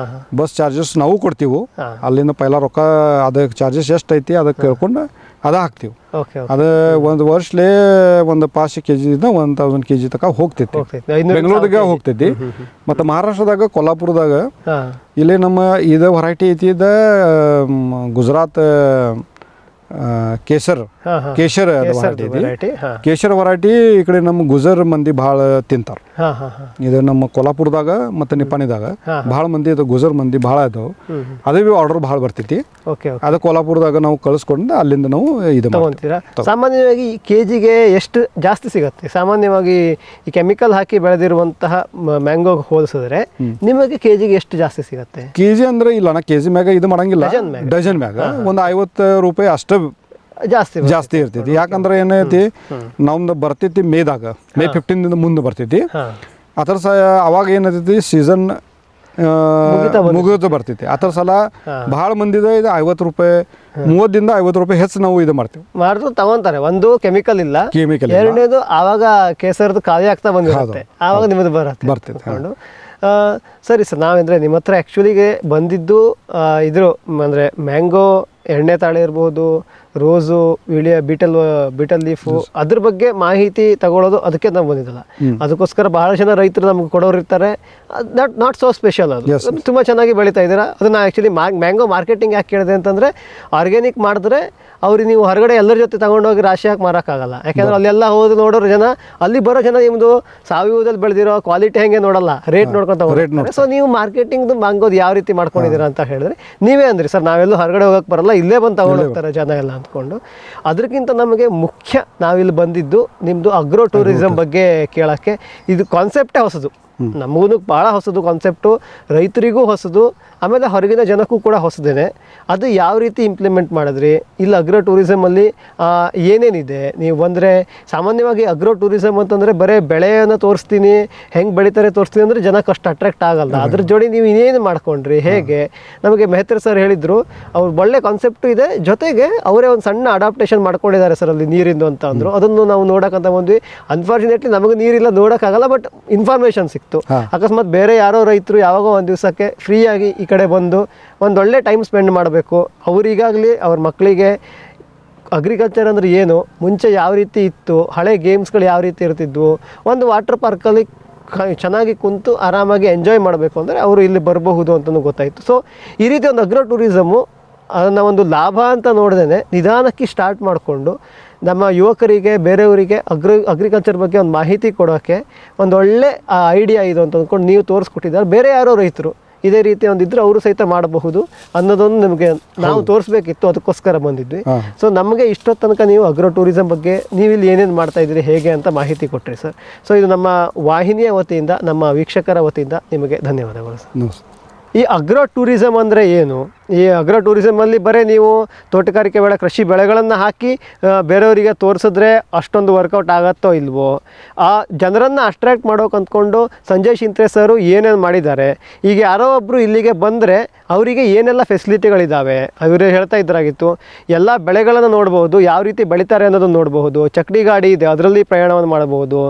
ಬಸ್ ಚಾರ್ಜಸ್ ನಾವು ಕೊಡ್ತೀವಿ. ಅಲ್ಲಿಂದ ಪೈಲ ರೊಕ್ಕ ಅದಕ್ಕೆ ಚಾರ್ಜಸ್ ಎಷ್ಟು ಐತಿ ಅದಕ್ಕೆ ಕೇಳ್ಕೊಂಡು ಅದ ಹಾಕ್ತೀವಿ. ಅದು ಒಂದು ವರ್ಷಲೇ ಒಂದು 5 kg 1000 kg ತಕ ಹೋಗ್ತೈತಿ. ಬೆಂಗಳೂರಿಗೆ ಹೋಗ್ತೈತಿ. ಮತ್ತು ಮಹಾರಾಷ್ಟ್ರದಾಗ ಕೊಲ್ಹಾಪುರದಾಗ ಇಲ್ಲಿ ನಮ್ಮ ಇದು ವೆರೈಟಿ ಐತಿ. ಗುಜರಾತ್ ಕೇಸರ್ ವೆರೈಟಿ ಈ ಕಡೆ ನಮ್ಮ ಗುಜರ್ ಮಂದಿ ಭಾಳ ತಿಂತಾರೆ. ಇದು ನಮ್ಮ ಕೊಲ್ಹಾಪುರದಾಗ ಮತ್ತು ನಿಪ್ಪಾಣಿದಾಗ ಭಾಳ ಮಂದಿ ಇದು ಗುಜರ್ ಮಂದಿ ಭಾಳ ಇದಾವೆ. ಅದೇ ಆರ್ಡರ್ ಭಾಳ ಬರ್ತೈತಿ. ಅದು ಕೊಲ್ಹಾಪುರದಾಗ ನಾವು ಕಳಿಸ್ಕೊಂಡು ಅಲ್ಲಿಂದ ನಾವು ಇದು ತಗೊಂತೀರಾ. ಸಾಮಾನ್ಯವಾಗಿ ಕೆಜಿಗೆ ಎಷ್ಟು ಜಾಸ್ತಿ ಸಿಗುತ್ತೆ? ಸಾಮಾನ್ಯವಾಗಿ ಈ ಕೆಮಿಕಲ್ ಹಾಕಿ ಬೆಳೆದಿರುವಂತಹ ಮ್ಯಾಂಗೋ ಹೋಲಿಸಿದ್ರೆ ನಿಮಗೆ ಕೆಜಿಗೆ ಎಷ್ಟು ಜಾಸ್ತಿ ಸಿಗುತ್ತೆ? ಕೆಜಿ ಅಂದ್ರೆ ಇಲ್ಲ ನಾ ಕೆಜಿ ಮ್ಯಾಗ ಇದು ಮಾಡಂಗಿಲ್ಲ. ಡಜನ್ ಮ್ಯಾಗ ಒಂದು 50 ರೂಪಾಯಿ ಅಷ್ಟೇ ಜಾಸ್ತಿ ಇರ್ತೈತಿ. ಯಾಕಂದ್ರೆ ಏನೈತಿ ನಮ್ದು ಬರ್ತೈತಿ ಮೇ 15 ಮುಂದೆ ಬರ್ತೈತಿ. ಅದರ ಅವಾಗ ಏನೈತಿ ಸೀಸನ್ ಮುಗಿದ ಬರ್ತೈತಿ. ಅದರ ಸಲ ಭಾಳ ಮಂದಿದ ಇದು 50 ರೂಪಾಯಿ 30 ದಿಂದ 50 ರೂಪಾಯಿ ಹೆಚ್ಚು ನಾವು ಇದು ಮಾಡ್ತೀವಿ ತಗೊಂತಾರೆ. ಒಂದು ಕೆಮಿಕಲ್ ಇಲ್ಲ, ಎರಡನೇದು ಆವಾಗ ಕೇಸರದು ಖಾಲಿ ಆಗ್ತಾ ಬಂದಿರುತ್ತೆ, ಆವಾಗ ನಿಮ್ಮದು ಬರ್ತೈತೆ. ಸರಿ ಸರ್, ನಾವೆಂದರೆ ನಿಮ್ಮ ಹತ್ರ ಆ್ಯಕ್ಚುಲಿಗೆ ಬಂದಿದ್ದು ಇದ್ರ ಅಂದರೆ ಮ್ಯಾಂಗೋ ಎಣ್ಣೆ ತಾಳೆ ಇರ್ಬೋದು, ರೋಸು, ಬೀಟಲ್ ಲೀಫು, ಅದ್ರ ಬಗ್ಗೆ ಮಾಹಿತಿ ತಗೊಳ್ಳೋದು ಅದಕ್ಕೆ ನಾವು ಬಂದಿದ್ದಲ್ಲ. ಅದಕ್ಕೋಸ್ಕರ ಬಹಳ ಜನ ರೈತರು ನಮ್ಗೆ ಕೊಡೋರು ಇರ್ತಾರೆ. Not so special. ಅದು ತುಂಬ ಚೆನ್ನಾಗಿ ಬೆಳೀತಾ ಇದ್ದೀರಾ. ಅದನ್ನ ಆ್ಯಕ್ಚುಲಿ ಮ್ಯಾಂಗೋ ಮಾರ್ಕೆಟಿಂಗ್ ಯಾಕೆ ಕೇಳಿದೆ ಅಂತಂದರೆ, ಆರ್ಗ್ಯಾನಿಕ್ ಮಾಡಿದ್ರೆ ಅವ್ರಿಗೆ ನೀವು ಹೊರಗಡೆ ಎಲ್ಲರ ಜೊತೆ ತಗೊಂಡೋಗಿ ರಾಶಿ ಹಾಕಿ ಮಾರೋಕ್ಕಾಗಲ್ಲ. ಯಾಕೆಂದ್ರೆ ಅಲ್ಲೆಲ್ಲ ಹೋಗಿ ನೋಡೋರು ಜನ, ಅಲ್ಲಿ ಬರೋ ಜನ ನಿಮ್ಮದು ಸಾವಯವದಲ್ಲಿ ಬೆಳೆದಿರೋ ಕ್ವಾಲಿಟಿ ಹೆಂಗೆ ನೋಡಲ್ಲ, ರೇಟ್ ನೋಡ್ಕೊಂತ ಹೋಗ್ತಾರೆ. ಸೊ ನೀವು ಮಾರ್ಕೆಟಿಂಗ್ದು ಮ್ಯಾಂಗೋದು ಯಾವ ರೀತಿ ಮಾಡ್ಕೊಂಡಿದ್ದೀರಾ ಅಂತ ಹೇಳಿದ್ರೆ ನೀವೇ ಅಂದ್ರಿ ಸರ್, ನಾವೆಲ್ಲೂ ಹೊರಗಡೆ ಹೋಗಕ್ಕೆ ಬರಲ್ಲ, ಇಲ್ಲೇ ಬಂದು ತಗೊಂಡು ಹೋಗ್ತಾರೆ ಜನ ಎಲ್ಲ ಅಂದ್ಕೊಂಡು. ಅದಕ್ಕಿಂತ ನಮಗೆ ಮುಖ್ಯ ನಾವಿಲ್ಲಿ ಬಂದಿದ್ದು ನಿಮ್ಮದು ಅಗ್ರೋ ಟೂರಿಸಮ್ ಬಗ್ಗೆ ಕೇಳೋಕ್ಕೆ. ಇದು ಕಾನ್ಸೆಪ್ಟೇ ಹೊಸದು, ನಮಗೂ ಭಾಳ ಹೊಸದು ಕಾನ್ಸೆಪ್ಟು, ರೈತರಿಗೂ ಹೊಸದು, ಆಮೇಲೆ ಹೊರಗಿನ ಜನಕ್ಕೂ ಕೂಡ ಹೊಸದೇನೆ. ಅದು ಯಾವ ರೀತಿ ಇಂಪ್ಲಿಮೆಂಟ್ ಮಾಡಿದ್ರಿ? ಇಲ್ಲಿ ಅಗ್ರೋ ಟೂರಿಸಮಲ್ಲಿ ಏನೇನಿದೆ? ನೀವು ಬಂದರೆ ಸಾಮಾನ್ಯವಾಗಿ ಅಗ್ರೋ ಟೂರಿಸಮ್ ಅಂತಂದರೆ ಬರೀ ಬೆಳೆಯನ್ನು ತೋರಿಸ್ತೀನಿ, ಹೆಂಗೆ ಬೆಳೀತಾರೆ ತೋರಿಸ್ತೀನಿ ಅಂದರೆ ಜನಕ್ಕೆ ಅಷ್ಟು ಅಟ್ರಾಕ್ಟ್ ಆಗಲ್ಲ. ಅದ್ರ ಜೋಡಿ ನೀವು ಇನ್ನೇನು ಮಾಡ್ಕೊಂಡ್ರಿ, ಹೇಗೆ? ನಮಗೆ ಮೆಹ್ತರ್ ಸರ್ ಹೇಳಿದರು, ಅವ್ರು ಒಳ್ಳೆ ಕಾನ್ಸೆಪ್ಟು ಇದೆ, ಜೊತೆಗೆ ಅವರೇ ಒಂದು ಸಣ್ಣ ಅಡಾಪ್ಟೇಷನ್ ಮಾಡ್ಕೊಂಡಿದ್ದಾರೆ ಸರ್ ಅಲ್ಲಿ ನೀರಿಂದು ಅಂತ ಅಂದರು. ಅದನ್ನು ನಾವು ನೋಡೋಕ್ಕಂತ ಬಂದ್ವಿ. ಅನ್ಫಾರ್ಚುನೇಟ್ಲಿ ನಮಗೆ ನೀರಿಲ್ಲ, ನೋಡೋಕ್ಕಾಗಲ್ಲ, ಬಟ್ ಇನ್ಫಾರ್ಮೇಷನ್ ಸಿಕ್ತು. ಅಕಸ್ಮಾತ್ ಬೇರೆ ಯಾರೋ ರೈತರು ಯಾವಾಗೋ ಒಂದು ದಿವಸಕ್ಕೆ ಫ್ರೀಯಾಗಿ ಈ ಕಡೆ ಬಂದು ಒಂದೊಳ್ಳೆ ಟೈಮ್ ಸ್ಪೆಂಡ್ ಮಾಡಬೇಕು, ಅವರಿಗಾಗಲಿ ಅವ್ರ ಮಕ್ಕಳಿಗೆ ಅಗ್ರಿಕಲ್ಚರ್ ಅಂದರೆ ಏನು, ಮುಂಚೆ ಯಾವ ರೀತಿ ಇತ್ತು, ಹಳೆ ಗೇಮ್ಸ್ಗಳು ಯಾವ ರೀತಿ ಇರ್ತಿದ್ವು, ಒಂದು ವಾಟರ್ ಪಾರ್ಕಲ್ಲಿ ಚೆನ್ನಾಗಿ ಕುಂತು ಆರಾಮಾಗಿ ಎಂಜಾಯ್ ಮಾಡಬೇಕು ಅಂದರೆ ಅವರು ಇಲ್ಲಿ ಬರಬಹುದು ಅಂತಲೂ ಗೊತ್ತಾಯಿತು. ಸೊ ಈ ರೀತಿ ಒಂದು ಅಗ್ರೋ ಟೂರಿಸಮು ಅದನ್ನು ಒಂದು ಲಾಭ ಅಂತ ನೋಡ್ದೇ ನಿಧಾನಕ್ಕೆ ಸ್ಟಾರ್ಟ್ ಮಾಡಿಕೊಂಡು ನಮ್ಮ ಯುವಕರಿಗೆ, ಬೇರೆಯವರಿಗೆ ಅಗ್ರಿಕಲ್ಚರ್ ಬಗ್ಗೆ ಒಂದು ಮಾಹಿತಿ ಕೊಡೋಕ್ಕೆ ಒಂದು ಒಳ್ಳೆ ಐಡಿಯಾ ಇದು ಅಂತ ಅಂದ್ಕೊಂಡು ನೀವು ತೋರಿಸ್ಕೊಟ್ಟಿದ್ದಾರೆ. ಬೇರೆ ಯಾರೋ ರೈತರು ಇದೇ ರೀತಿ ಒಂದಿದ್ರು ಅವರು ಸಹಿತ ಮಾಡಬಹುದು ಅನ್ನೋದೊಂದು ನಮಗೆ ನಾವು ತೋರಿಸ್ಬೇಕಿತ್ತು, ಅದಕ್ಕೋಸ್ಕರ ಬಂದಿದ್ವಿ. ಸೊ ನಮಗೆ ಇಷ್ಟೊತ್ತು ತನಕ ನೀವು ಅಗ್ರೋ ಟೂರಿಸಮ್ ಬಗ್ಗೆ ನೀವು ಇಲ್ಲಿ ಏನೇನು ಮಾಡ್ತಾ ಇದ್ದೀರಿ, ಹೇಗೆ ಅಂತ ಮಾಹಿತಿ ಕೊಟ್ಟರಿ ಸರ್. ಸೊ ಇದು ನಮ್ಮ ವಾಹಿನಿಯ ವತಿಯಿಂದ, ನಮ್ಮ ವೀಕ್ಷಕರ ವತಿಯಿಂದ ನಿಮಗೆ ಧನ್ಯವಾದಗಳು ಸರ್. ಈ ಅಗ್ರೋ ಟೂರಿಸಮ್ ಅಂದರೆ ಏನು? ಈ ಅಗ್ರೋ ಟೂರಿಸಮಲ್ಲಿ ಬರೀ ನೀವು ತೋಟಗಾರಿಕೆ ಬೆಳೆ, ಕೃಷಿ ಬೆಳೆಗಳನ್ನು ಹಾಕಿ ಬೇರೆಯವರಿಗೆ ತೋರಿಸಿದ್ರೆ ಅಷ್ಟೊಂದು ವರ್ಕೌಟ್ ಆಗುತ್ತೋ ಇಲ್ವೋ, ಆ ಜನರನ್ನು ಅಟ್ರ್ಯಾಕ್ಟ್ ಮಾಡೋಕೆ ಅಂದ್ಕೊಂಡು ಸಂಜಯ್ ಶಿಂತ್ರೆ ಸರು ಏನೇನು ಮಾಡಿದ್ದಾರೆ. ಈಗ ಯಾರೋ ಒಬ್ಬರು ಇಲ್ಲಿಗೆ ಬಂದರೆ ಅವರಿಗೆ ಏನೆಲ್ಲ ಫೆಸಿಲಿಟಿಗಳಿದ್ದಾವೆ ಅವರು ಹೇಳ್ತಾ ಇದ್ದರಾಗಿತ್ತು. ಎಲ್ಲ ಬೆಳೆಗಳನ್ನು ನೋಡ್ಬೋದು, ಯಾವ ರೀತಿ ಬೆಳೀತಾರೆ ಅನ್ನೋದನ್ನು ನೋಡಬಹುದು. ಚಕ್ಡಿ ಗಾಡಿ ಇದೆ, ಅದರಲ್ಲಿ ಪ್ರಯಾಣವನ್ನು ಮಾಡಬಹುದು.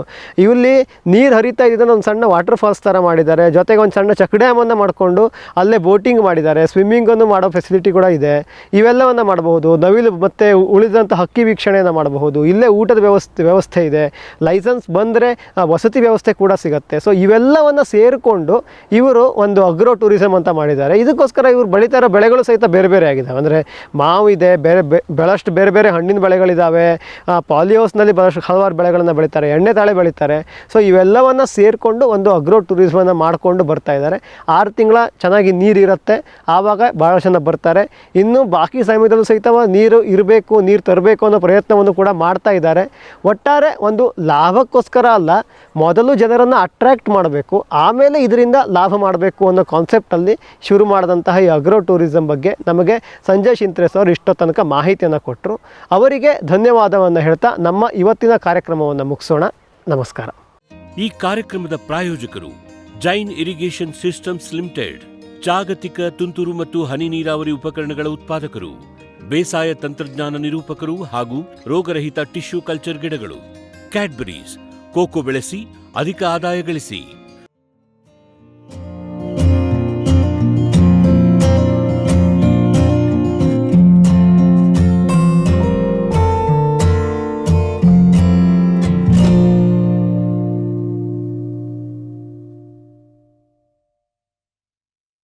ಇಲ್ಲಿ ನೀರು ಹರಿತಾ ಇದ್ದನ್ನು ಒಂದು ಸಣ್ಣ ವಾಟರ್ ಫಾಲ್ಸ್ ಥರ ಮಾಡಿದ್ದಾರೆ, ಜೊತೆಗೆ ಒಂದು ಸಣ್ಣ ಚಕ್ ಡ್ಯಾಮನ್ನು ಮಾಡಿಕೊಂಡು ಅಲ್ಲೇ ಬೋಟಿಂಗ್ ಮಾಡಿದ್ದಾರೆ, ಸ್ವಿಮ್ಮಿಂಗನ್ನು ಮಾಡೋ ಫೆಸಿಲಿಟಿ ಕೂಡ ಇದೆ. ಇವೆಲ್ಲವನ್ನು ಮಾಡಬಹುದು. ನವಿಲು ಮತ್ತು ಉಳಿದಂಥ ಹಕ್ಕಿ ವೀಕ್ಷಣೆಯನ್ನು ಮಾಡಬಹುದು. ಇಲ್ಲೇ ಊಟದ ವ್ಯವಸ್ಥೆ ಇದೆ. ಲೈಸೆನ್ಸ್ ಬಂದರೆ ವಸತಿ ವ್ಯವಸ್ಥೆ ಕೂಡ ಸಿಗುತ್ತೆ. ಸೊ ಇವೆಲ್ಲವನ್ನು ಸೇರಿಕೊಂಡು ಇವರು ಒಂದು ಅಗ್ರೋ ಟೂರಿಸಮ್ ಅಂತ ಮಾಡಿದ್ದಾರೆ. ಇದಕ್ಕೋಸ್ಕರ ಇವರು ಬೆಳೀತಾ ಇರೋ ಬೆಳೆಗಳು ಸಹಿತ ಬೇರೆ ಬೇರೆ ಆಗಿದ್ದಾವೆ. ಅಂದರೆ ಮಾವು ಇದೆ, ಬೆಳಷ್ಟು ಬೇರೆ ಬೇರೆ ಹಣ್ಣಿನ ಬೆಳೆಗಳಿದ್ದಾವೆ. ಪಾಲಿಹೌಸ್ನಲ್ಲಿ ಬಹಳಷ್ಟು ಹಲವಾರು ಬೆಳೆಗಳನ್ನು ಬೆಳೀತಾರೆ, ಎಣ್ಣೆ ತಾಳೆ ಬೆಳೀತಾರೆ. ಸೊ ಇವೆಲ್ಲವನ್ನು ಸೇರಿಕೊಂಡು ಒಂದು ಅಗ್ರೋ ಟೂರಿಸಮನ್ನು ಮಾಡಿಕೊಂಡು ಬರ್ತಾ ಇದ್ದಾರೆ. 6 ತಿಂಗಳ ಚೆನ್ನಾಗಿ ನೀರಿರುತ್ತೆ, ಆವಾಗ ಭಾಳ ಜನ ಬರ್ತಾರೆ. ಇನ್ನು ಬಾಕಿ ಸಮಯದಲ್ಲೂ ಸಹಿತ ನೀರು ಇರಬೇಕು, ನೀರು ತರಬೇಕು ಅನ್ನೋ ಪ್ರಯತ್ನವನ್ನು ಕೂಡ ಮಾಡ್ತಾ ಇದ್ದಾರೆ. ಒಟ್ಟಾರೆ ಒಂದು ಲಾಭಕ್ಕೋಸ್ಕರ ಅಲ್ಲ, ಮೊದಲು ಜನರನ್ನು ಅಟ್ರ್ಯಾಕ್ಟ್ ಮಾಡಬೇಕು, ಆಮೇಲೆ ಇದರಿಂದ ಲಾಭ ಮಾಡಬೇಕು ಅನ್ನೋ ಕಾನ್ಸೆಪ್ಟಲ್ಲಿ ಶುರು ಮಾಡಿದಂತಹ ಈ ಅಗ್ರೋ ಟೂರಿಸಮ್ ಬಗ್ಗೆ ನಮಗೆ ಸಂಜಯ್ ಶಿಂತ್ರೆ ಸರ್ ಇಷ್ಟೋ ತನಕ ಮಾಹಿತಿಯನ್ನು ಕೊಟ್ಟರು. ಅವರಿಗೆ ಧನ್ಯವಾದವನ್ನು ಹೇಳ್ತಾ ನಮ್ಮ ಇವತ್ತಿನ ಕಾರ್ಯಕ್ರಮವನ್ನು ಮುಗಿಸೋಣ. ನಮಸ್ಕಾರ. ಈ ಕಾರ್ಯಕ್ರಮದ ಪ್ರಾಯೋಜಕರು ಜೈನ್ ಇರಿಗೇಷನ್ ಸಿಸ್ಟಮ್ಸ್ ಲಿಮಿಟೆಡ್, ಜಾಗತಿಕ ತುಂತುರು ಮತ್ತು ಹನಿ ನೀರಾವರಿ ಉಪಕರಣಗಳ ಉತ್ಪಾದಕರು. ಬೇಸಾಯ ತಂತ್ರಜ್ಞಾನ ನಿರೂಪಕರು ಹಾಗೂ ರೋಗರಹಿತ ಟಿಶ್ಯೂ ಕಲ್ಚರ್ ಗಿಡಗಳು. ಕ್ಯಾಡ್ಬರೀಸ್, ಕೋಕೋ ಬೆಳೆಸಿ ಅಧಿಕ ಆದಾಯ ಗಳಿಸಿ.